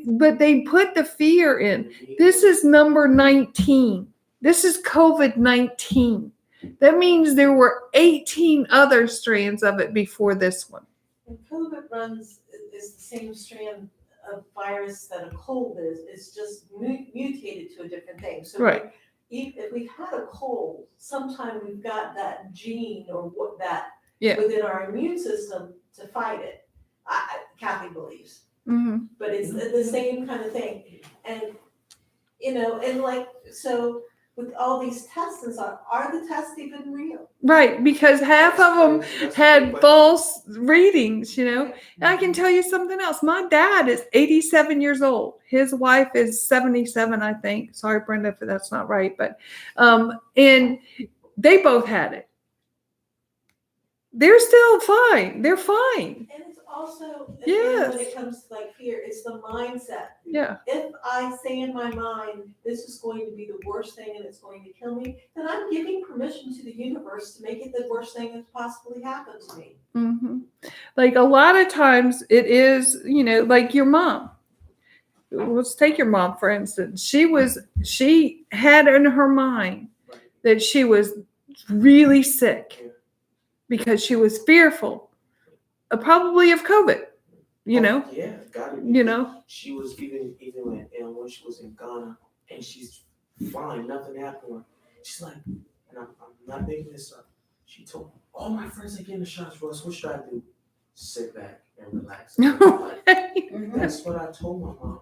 but they put the fear in. This is number 19. This is COVID-19. That means there were 18 other strands of it before this one. And COVID is the same strand of virus that a cold is. It's just mutated to a different thing. So Right. If we've had a cold, sometime we've got that gene or what that Yeah. within our immune system to fight it. Kathy believes, Mm-hmm. but it's the same kind of thing. And you know, and like so with all these tests and stuff, are the tests even real? Right, because half of them had false readings, you know. And I can tell you something else. My dad is 87 years old. His wife is 77, I think. Sorry, Brenda, if that's not right. But, and they both had it. They're still fine. They're fine. And it's also, Yes. when it comes to like fear, it's the mindset. Yeah. If I say in my mind, this is going to be the worst thing and it's going to kill me, then I'm giving permission to the universe to make it the worst thing that's possibly happened to me. Mm-hmm. Like a lot of times it is, you know, like your mom. Let's take your mom, for instance. She had in her mind that she was really sick because she was fearful, probably of COVID, you know? Yeah, got it. You know? She was even when she was in Ghana, and she's fine, nothing happened to her. She's like, and I'm not making this up. She told me, all my friends are getting the shots, Russ. What should I do? Sit back and relax. That's what I told my mom.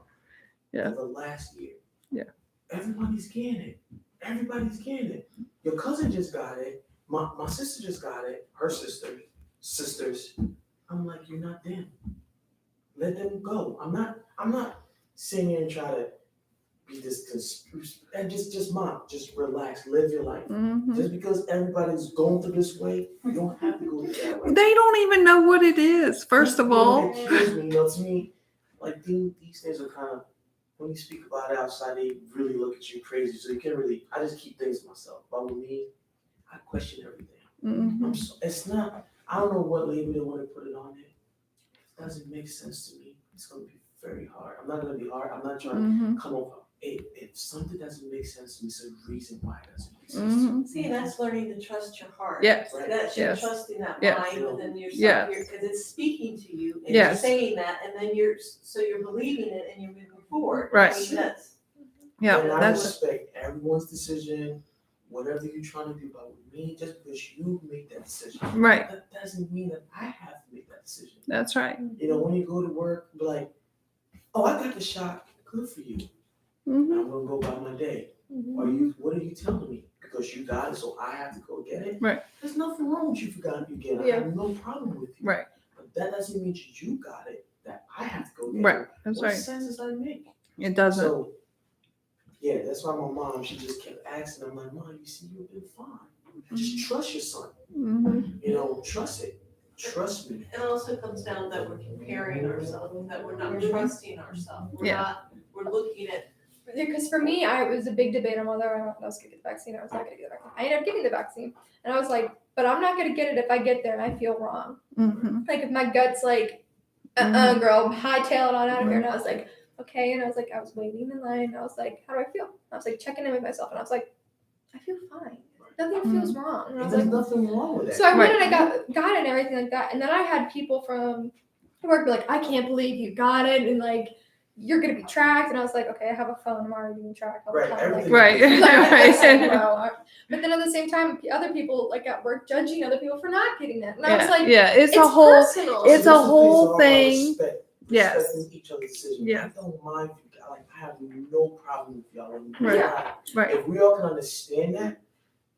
Yeah. For the last year. Yeah. Everybody's getting it. Everybody's getting it. Your cousin just got it. My sister just got it. Her sisters. I'm like, you're not them. Let them go. I'm not sitting here and try to be this and just mom, just relax, live your life. Mhm. Just because everybody's going through this way, you don't have to go through that way. They don't even know what it is, first of all. It kills me, to me, like these things are kind of, when you speak about it outside, they really look at you crazy. So you can't really, I just keep things to myself. But with me, I question everything. Mhm. It's not, I don't know what label they want to put it on there. It doesn't make sense to me. It's going to be very hard. I'm not going to be hard. I'm not trying Mhm. to come over. If something doesn't make sense to me, it's a reason why it doesn't make sense to me. Mhm. See, that's learning to trust your heart. Yes. Right. That's your Yes. trusting that Yes. mind within yourself, Yes. because it's speaking to you and you're Yes. saying that, and then you're believing it and you're moving forward. Right. I mean, that's Yeah, And I that's respect everyone's decision, whatever you're trying to do. But with me, just because you make that decision, right. that doesn't mean that I have to make that decision. That's right. You know, when you go to work, be like, oh, I got the shot. Good for you. Mhm. I'm gonna go by my day. What are you telling me? Because you got it, so I have to go get it. Right. There's nothing wrong with you forgot you get it. I Yeah. have no problem with you. Right. But that doesn't mean you got it. That I have to go get Right. it. That's What right. sense does that make? It doesn't. So, yeah, that's why my mom, she just kept asking. I'm like, Mom, you see, you've been fine. Just trust your son. Mhm. You know, trust it. Trust me. it also comes down that we're comparing ourselves, that we're not trusting ourselves. Yeah. We're looking at, Because for me, it was a big debate on whether I was going to get the vaccine or I was not going to get the vaccine. I ended up getting the vaccine, and I was like, but I'm not going to get it if I get there and I feel wrong. Mhm. Like if my gut's like, girl, hightail it on out of here, and I was like, okay, and I was waiting in line, and I was like, how do I feel? I was like checking in with myself, and I was like, I feel fine. Nothing feels wrong. And I was There's like, nothing wrong with that. so I went Right. and I got it and everything like that. And then I had people from work be like, I can't believe you got it, and like you're gonna be tracked. And I was like, okay, I have a phone, I'm already being tracked all the Right, time. everything- Right. Like, Right. bro. But then at the same time, other people like at work judging other people for not getting it. And I was Yeah. like, Yeah. It's a it's whole. personal. It's So a that's the whole so I thing. Yes. Respecting each other's decision. Yes. I don't mind if you, like, I have no problem with y'all. Right. Right. If we all can understand that,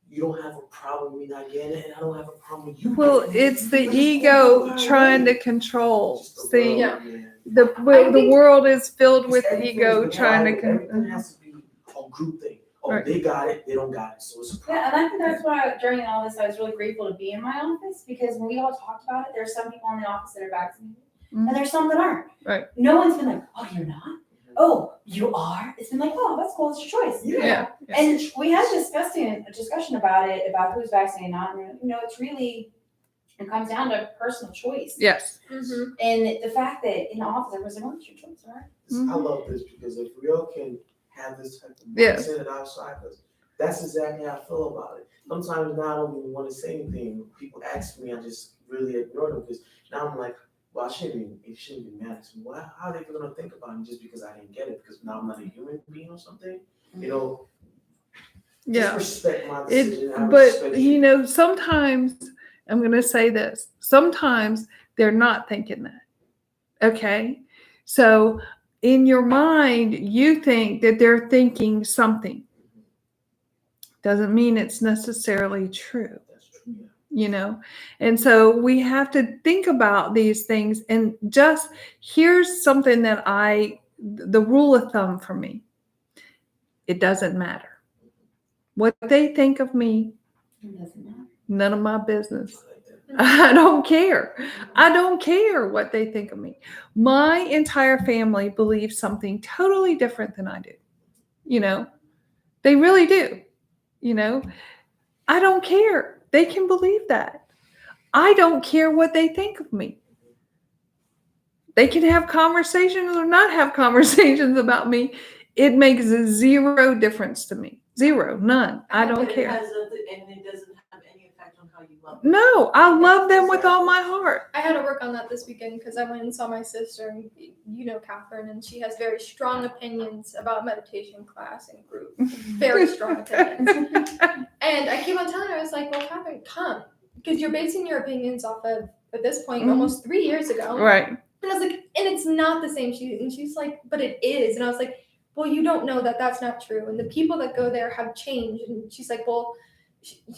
you don't have a problem with me not getting it, and I don't have a problem with you. Well, getting it. it's the Let's ego go trying to our way. control. Just the See, world, man. the think- world is filled with Everything ego is trying to. divided. Everything has to be a group thing. Oh, Right. they got it, they don't got it, so it's a problem. Yeah, and I think that's why during all this, I was really grateful to be in my office because when we all talked about it, there's some people in the office that are vaccinated Mhm. and there's some that aren't. Right. No one's been like, oh, you're not? Oh, you are? It's been like, oh, that's cool, it's your choice. Yeah. Yeah. And we had a discussion about it, about who's vaccinated and not. And, you know, it's really, it comes down to personal choice. Yes. Mhm. And the fact that in the office, everyone's like, oh, it's your choice, all right? I love this because if we all can have this type of Yeah. mindset outside, because that's exactly how I feel about it. Sometimes now I don't even want to say anything. When people ask me, I just really ignore them because now I'm like, well, it shouldn't be mad to me. Well, how are they gonna think about me just because I didn't get it? Because now I'm not a human being or something? You know, Yeah. just respect my decision. I But respect you know, sometimes I'm going to say this. Sometimes they're not thinking that. Okay, so in your mind, you think that they're thinking something. Doesn't mean it's necessarily true. That's true. Yeah. You know, and so we have to think about these things. And just here's something that the rule of thumb for me: it doesn't matter what they think of me. It doesn't matter. None of my business. I like that. I don't care. I don't care what they think of me. My entire family believes something totally different than I do. You know, they really do. You know, I don't care. They can believe that. I don't care what they think of me. They can have conversations or not have conversations about me. It makes zero difference to me. Zero, none. I don't But care. and it doesn't have any effect on how you love them. No, I love them with all my heart. I had to work on that this weekend because I went and saw my sister, and you know Catherine, and she has very strong opinions about meditation class and group. Very strong opinions. And I keep on telling her, I was like, well, Catherine, come. because you're basing your opinions off of, at this point, Mhm. almost 3 years ago. Right. And I was like, and it's not the same. She's like, but it is. And I was like, well, you don't know that that's not true. And the people that go there have changed. And she's like, well,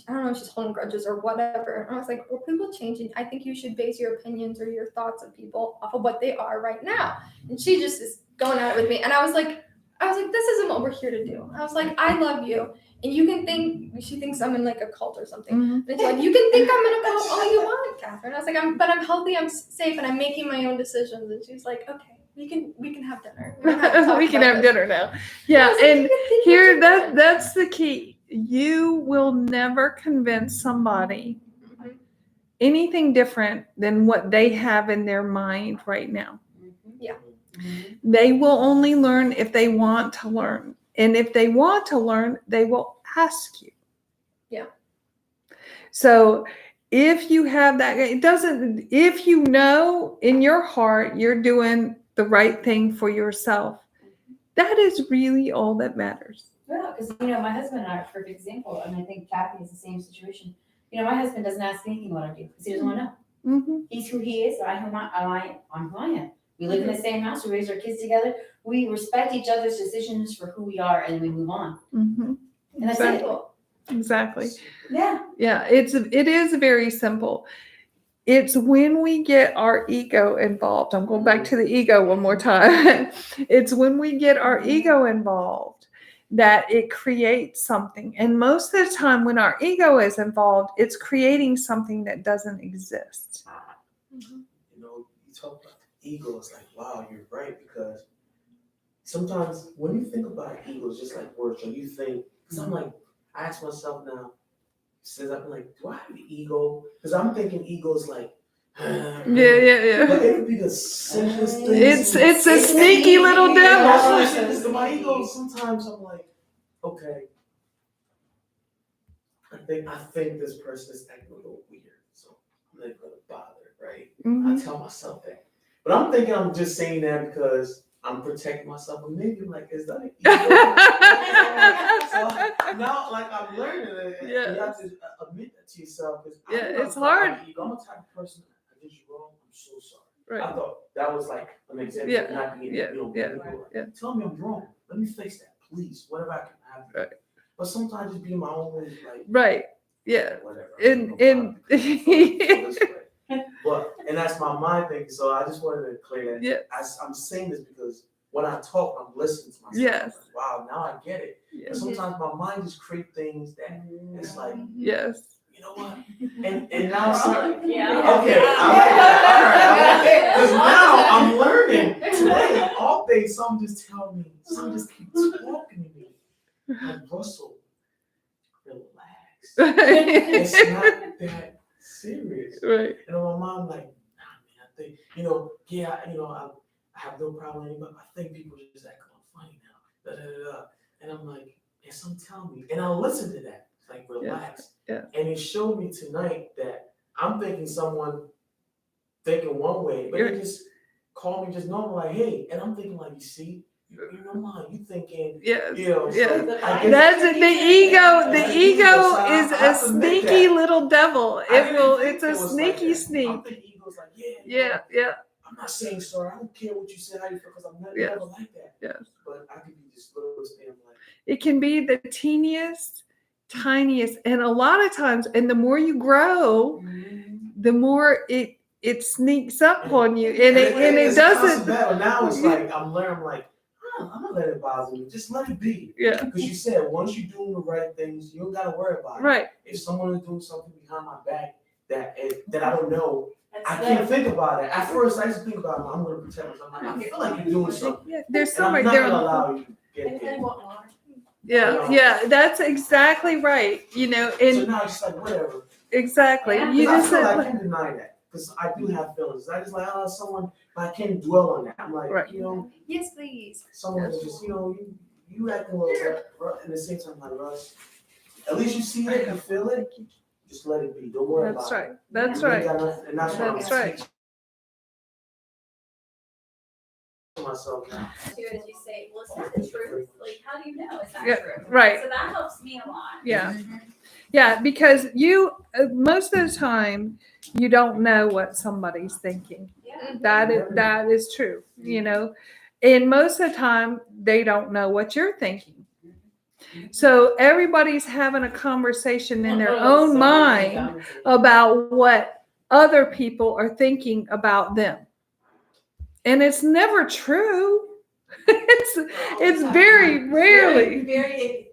I don't know if she's holding grudges or whatever. And I was like, well, people change. And I think you should base your opinions or your thoughts of people off of what they are right now. And she just is going at it with me. And I was like, this isn't what we're here to do. I was like, I love you. And you can think, she thinks I'm in like a cult or something. Mhm. And it's like, you can think I'm in a cult all you want, Catherine. I was like, but I'm healthy, I'm safe, and I'm making my own decisions. And she's like, okay, we can have dinner. We We can have dinner now. Yeah, and here that's the key. You will never convince somebody anything different than what they have in their mind right now. They will only learn if they want to learn. And if they want to learn, they will ask you. Yeah. So if you have that, if you know in your heart you're doing the right thing for yourself, that is really all that matters. Yeah, because my husband and I are a perfect example, and I think Kathy is the same situation. My husband doesn't ask anything what I do because he doesn't want to know. Mm-hmm. He's who he is. I'm who I am. We live in the same house. We raise our kids together. We respect each other's decisions for who we are, and we move on. Mm-hmm. And that's Exactly. it. Exactly. Yeah. Yeah, it is very simple. It's when we get our ego involved. I'm going back to the ego one more time. It's when we get our ego involved that it creates something. And most of the time when our ego is involved, it's creating something that doesn't exist. You talk about the ego, it's like, wow, you're right, because sometimes when you think about ego, it's just like words, or you think, because I'm like, I ask myself now, since I'm like, do I have an ego? Because I'm thinking ego is like, Yeah. But it would be the simplest thing. It's a sneaky little devil. That's what I'm saying, 'cause my ego, sometimes I'm like, okay, I think this person is acting a little weird, so I'm not gonna bother, right? Mhm. I tell myself that. But I'm thinking I'm just saying that because I'm protecting myself. But maybe I'm like, is that an ego? So now, like, I'm learning it. And Yeah. you have to admit that to yourself. Yeah, I'm it's hard. I'm a type of person, I did you wrong, I'm so sorry. Right. I thought that was like an example Yeah, of not being, yeah, yeah. Tell me I'm wrong. Let me fix that, please. Whatever I can have. Right. But sometimes just be my own way, like, Right. Yeah. whatever. And But that's my mind thing. So I just wanted to clear that. Yeah. I'm saying this because when I talk, I'm listening to myself. Yes. Like, wow, now I get it. Yeah. But sometimes my mind just creates things that it's like, Yes. you know what? And now I'm sorry. Yeah. Okay. I like that. All right. Because now I'm learning today. All day, something just tell me, something just keeps talking to me. Like, Russell, relax. It's not that serious. Right. And my mom like, nah, man, I think, I have no problem with it, but I think people just act funny now. Da, da, da, da. And I'm like, and some tell me, and I'll listen to that. Like, relax. Yeah. And it showed me tonight that I'm thinking someone thinking one way, but they just call me just normal, like, hey, and I'm thinking like, you see, you're normal, you thinking, Yes. so Yeah. I guess- That's it. The ego. The That's ego so I is a have to admit sneaky that. little devil. I It didn't will. think It's a it was like sneaky that. sneak. I'm thinking ego's like, Yeah. Yeah. I'm not saying sorry. I don't care what you said, how you feel, because I'm Yes. never like that. Yes. But I could be just little thing like, It can be the teeniest, tiniest, and a lot of times, and the more you grow, the more it sneaks up on you, and it it's a constant doesn't. battle. Now it's like I'm learning. I'm like, I'm gonna let it bother me. Just let it be. Yeah. Because you said once you're doing the right things, you don't gotta worry about it. Right. If someone is doing something behind my back that I don't know, I can't think about it. At first, I used to think about it. I'm gonna protect myself. I'm like, I feel like you're doing something. Yeah. There's And so I'm much not there. gonna allow you to get And there. what water? Yeah. Yeah. That's exactly right. So And now it's just like whatever. exactly. Yeah. You Because just I feel said. like I can deny that. Because I do have feelings. I just like, someone, but I can't dwell on that. I'm like, Right. Yes, please. someone is just, you acting a little rough, and at the same time, like, Russ, at least you see it, you feel it, just let it be. Don't worry That's about right. it. That's You ain't right. got nothing- And that's what I'm That's right. teaching myself now. Too, as you say, well, is that the truth? Like, how do you know? Is that Yeah, true? right. So that helps me a lot. Yeah. Yeah, because you most of the time you don't know what somebody's thinking. Yeah. That is true, you know. And most of the time they don't know what you're thinking. So everybody's having a conversation in their own mind about what other people are thinking about them. And it's never true. It's very rarely. Very,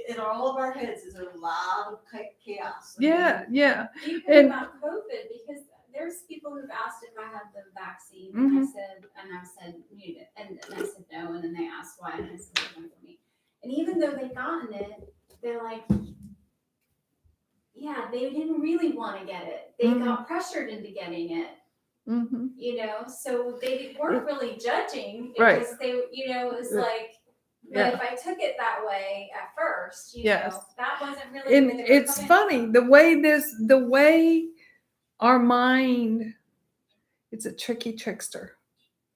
in all of our heads is a lot of chaos. Yeah, yeah. Even And- about COVID, because there's people who've asked if I had the vaccine, Mm-hmm. and I said, and I said no, and then they asked why, and I said it wasn't for me. And even though they've gotten it, they're like, yeah, they didn't really want to get it. They Mhm. got pressured into getting it, Mm-hmm. so they weren't really judging. It Right. was, it was Yeah. like, but Yeah. if I took it that way at first, Yes. that wasn't really And where they were it's coming funny from. the way our mind, it's a tricky trickster.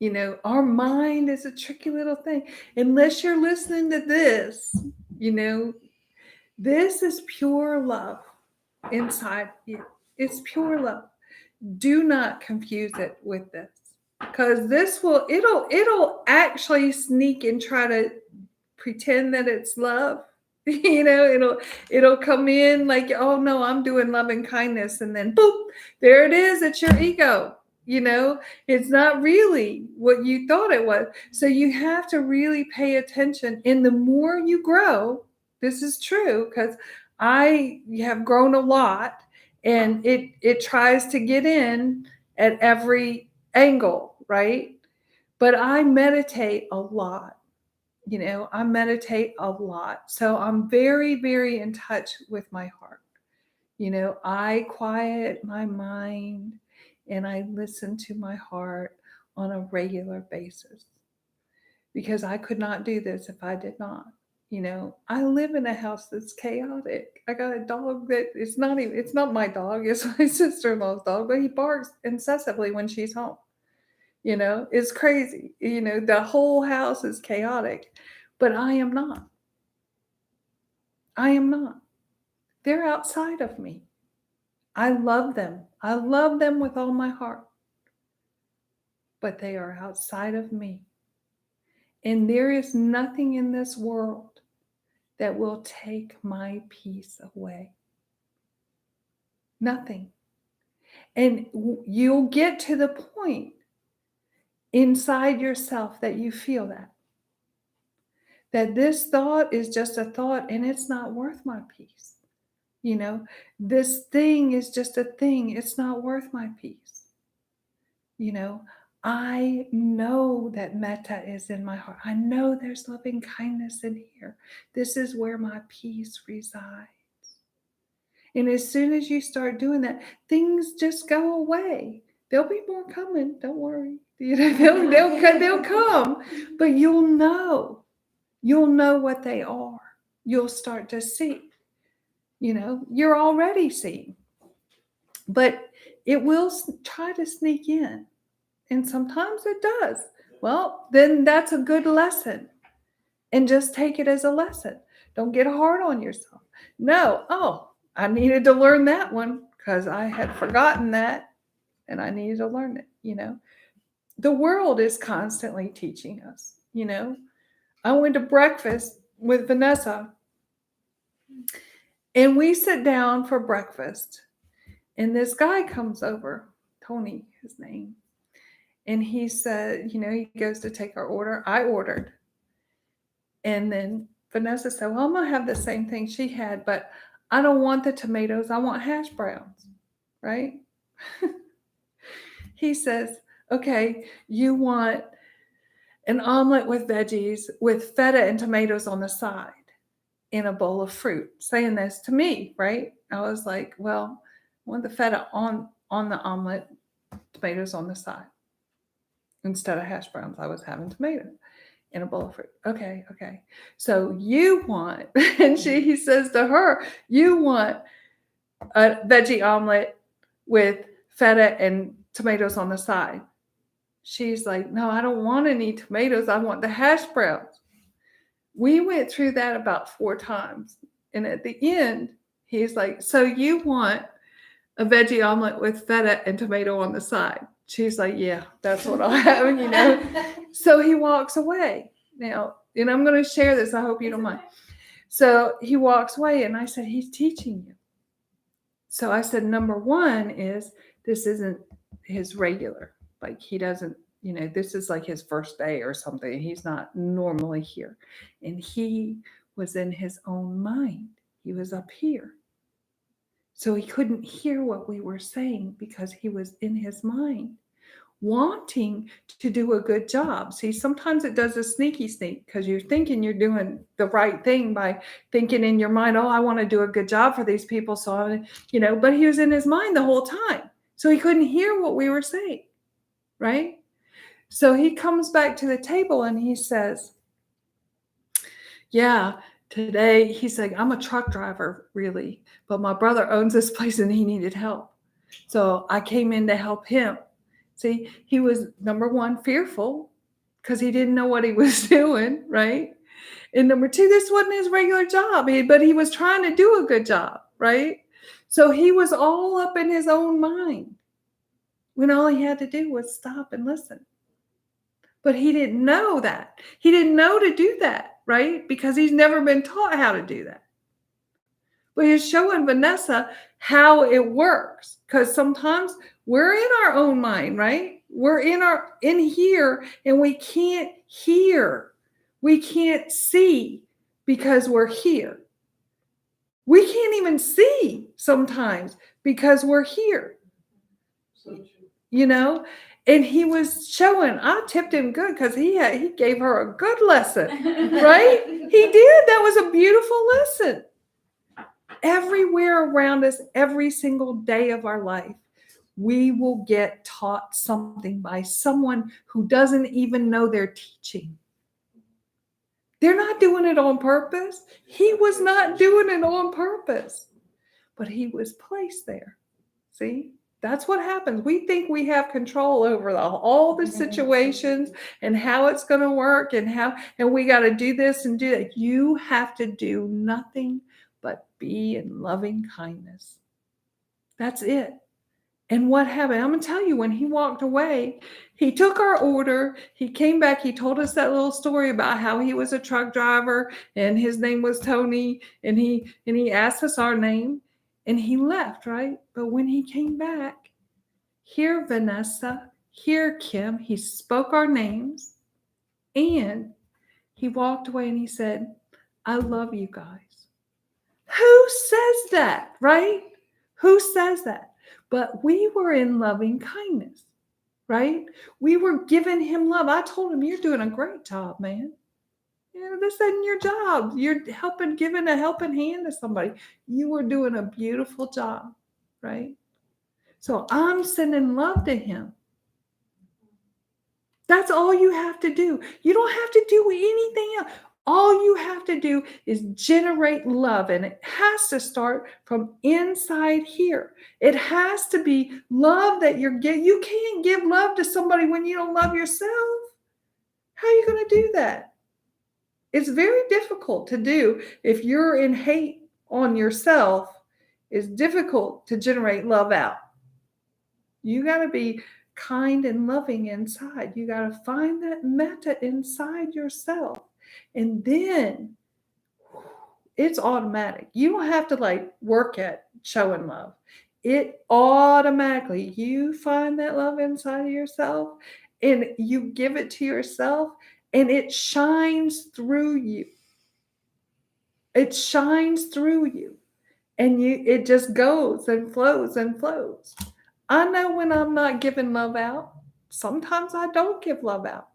You know, our mind is a tricky little thing. Unless you're listening to this, you know, this is pure love inside you. It's pure love. Do not confuse it with this, because it'll actually sneak and try to pretend that it's love. You know, it'll come in like, oh no, I'm doing loving kindness, and then boop, there it is. It's your ego. You know, it's not really what you thought it was. So you have to really pay attention. And the more you grow, this is true, because I have grown a lot, and it tries to get in at every angle, right? But I meditate a lot. You know, I meditate a lot. So I'm very, very in touch with my heart. You know, I quiet my mind and I listen to my heart on a regular basis, because I could not do this if I did not. You know, I live in a house that's chaotic. I got a dog that it's not my dog, it's my sister-in-law's dog, but he barks incessantly when she's home. You know, it's crazy. You know, the whole house is chaotic, but I am not. I am not. They're outside of me. I love them. I love them with all my heart, but they are outside of me. And there is nothing in this world that will take my peace away. Nothing. And you'll get to the point inside yourself that you feel that this thought is just a thought and it's not worth my peace. You know, this thing is just a thing. It's not worth my peace. You know, I know that metta is in my heart. I know there's loving kindness in here. This is where my peace resides. And as soon as you start doing that, things just go away. There'll be more coming. Don't worry. You know, they'll come, but you'll know what they are. You'll start to see. You know, you're already seeing, but it will try to sneak in. And sometimes it does. Well, then that's a good lesson. And just take it as a lesson. Don't get hard on yourself. No, oh, I needed to learn that one because I had forgotten that and I needed to learn it, you know. The world is constantly teaching us, you know. I went to breakfast with Vanessa and we sit down for breakfast and this guy comes over, Tony, his name. And he said, you know, he goes to take our order. I ordered. And then Vanessa said, well, I'm going to have the same thing she had, but I don't want the tomatoes. I want hash browns, right? He says, okay, you want an omelet with veggies with feta and tomatoes on the side in a bowl of fruit, saying this to me, right? I was like, well, I want the feta on the omelet, tomatoes on the side. Instead of hash browns, I was having tomatoes in a bowl of fruit. Okay. So you want, and he says to her, you want a veggie omelet with feta and tomatoes on the side. She's like, no, I don't want any tomatoes. I want the hash browns. We went through that about 4 times. And at the end, He's like, so you want a veggie omelet with feta and tomato on the side? She's like, yeah, that's what I'll have, you know. So he walks away. Now, and I'm going to share this. I hope you don't mind. So he walks away, and I said, he's teaching you. So I said, number one is this isn't his regular. Like he doesn't, you know, this is like his first day or something. He's not normally here. And he was in his own mind. He was up here. So he couldn't hear what we were saying because he was in his mind, wanting to do a good job. See, sometimes it does a sneaky sneak because you're thinking you're doing the right thing by thinking in your mind, oh, I want to do a good job for these people. So I'm, you know, but he was in his mind the whole time. So he couldn't hear what we were saying, right? So he comes back to the table and he says, yeah, today, he's like, I'm a truck driver, really, but my brother owns this place and he needed help. So I came in to help him. See, he was, number one, fearful because he didn't know what he was doing, right? And number two, this wasn't his regular job, but he was trying to do a good job, right? So he was all up in his own mind when all he had to do was stop and listen. But he didn't know that. He didn't know to do that, right? Because he's never been taught how to do that. But he's showing Vanessa how it works. Because sometimes we're in our own mind, right? We're in here and we can't hear. We can't see because we're here. We can't even see sometimes because we're here. You know? And he was showing, I tipped him good because he gave her a good lesson, right? He did. That was a beautiful lesson. Everywhere around us, every single day of our life, we will get taught something by someone who doesn't even know they're teaching. They're not doing it on purpose. He was not doing it on purpose, but he was placed there. See? That's what happens. We think we have control over all the situations and how it's going to work and we got to do this and do that. You have to do nothing but be in loving kindness. That's it. And what happened? I'm going to tell you, when he walked away, he took our order. He came back. He told us that little story about how he was a truck driver and his name was Tony. And he asked us our name. And he left, right? But when he came back, here Vanessa, here Kim, he spoke our names and he walked away and he said, I love you guys. Who says that, right? Who says that? But we were in loving kindness, right? We were giving him love. I told him, you're doing a great job, man. This isn't your job. You're giving a helping hand to somebody. You were doing a beautiful job, right? So I'm sending love to him. That's all you have to do. You don't have to do anything else. All you have to do is generate love, and it has to start from inside here. It has to be love that you're getting. You can't give love to somebody when you don't love yourself. How are you going to do that? It's very difficult to do if you're in hate on yourself. It's difficult to generate love out. You got to be kind and loving inside. You got to find that metta inside yourself. And then it's automatic. You don't have to work at showing love. It automatically, you find that love inside of yourself and you give it to yourself. And it shines through you. It shines through you. And it just goes and flows and flows. I know when I'm not giving love out. Sometimes I don't give love out.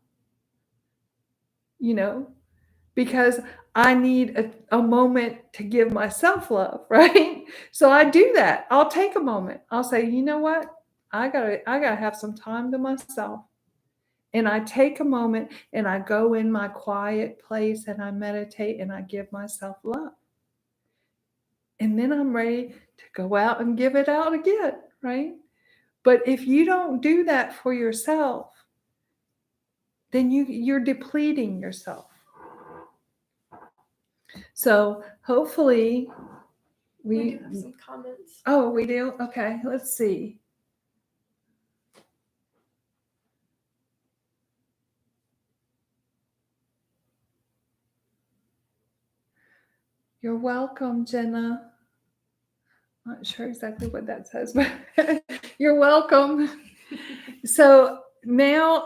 Because I need a moment to give myself love, right? So I do that. I'll take a moment. I'll say, you know what? I gotta have some time to myself. And I take a moment and I go in my quiet place and I meditate and I give myself love. And then I'm ready to go out and give it out again, right? But if you don't do that for yourself, then you're depleting yourself. So hopefully We do have some comments. Oh, we do? Okay, let's see. You're welcome, Jenna. Not sure exactly what that says, but you're welcome. So now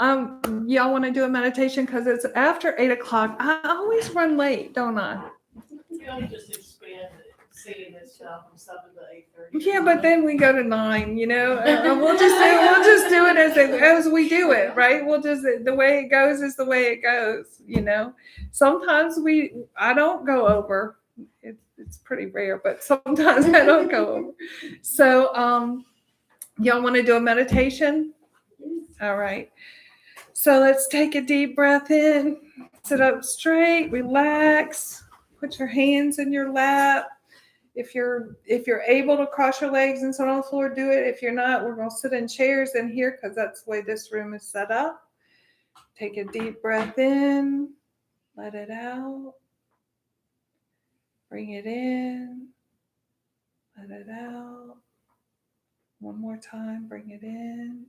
y'all want to do a meditation because it's after 8 o'clock. I always run late, don't I? You know, just expand it, seeing this stuff from 7 to 8:30. Yeah, but then we go to 9, you know. We'll just do it as we do it, right? We'll just, the way it goes is the way it goes, you know. Sometimes I don't go over. It's pretty rare, but sometimes I don't go over. So y'all want to do a meditation? All right. So let's take a deep breath in, sit up straight, relax, put your hands in your lap. If you're able to cross your legs and sit on the floor, do it. If you're not, we're going to sit in chairs in here because that's the way this room is set up. Take a deep breath in, let it out. Bring it in, let it out. One more time, bring it in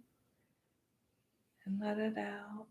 and let it out.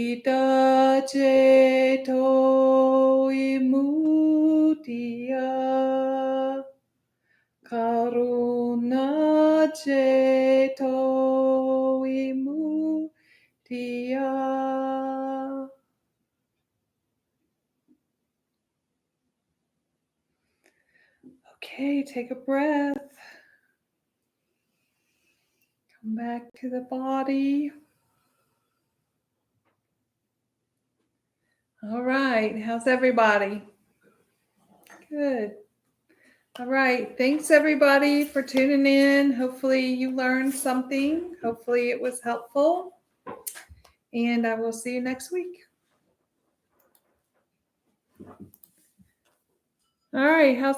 Ida je to imutia. Karuna je to imutia. Okay, take a breath. Come back to the body. All right, how's everybody? Good. All right, thanks everybody for tuning in. Hopefully you learned something. Hopefully it was helpful. And I will see you next week. All right, how's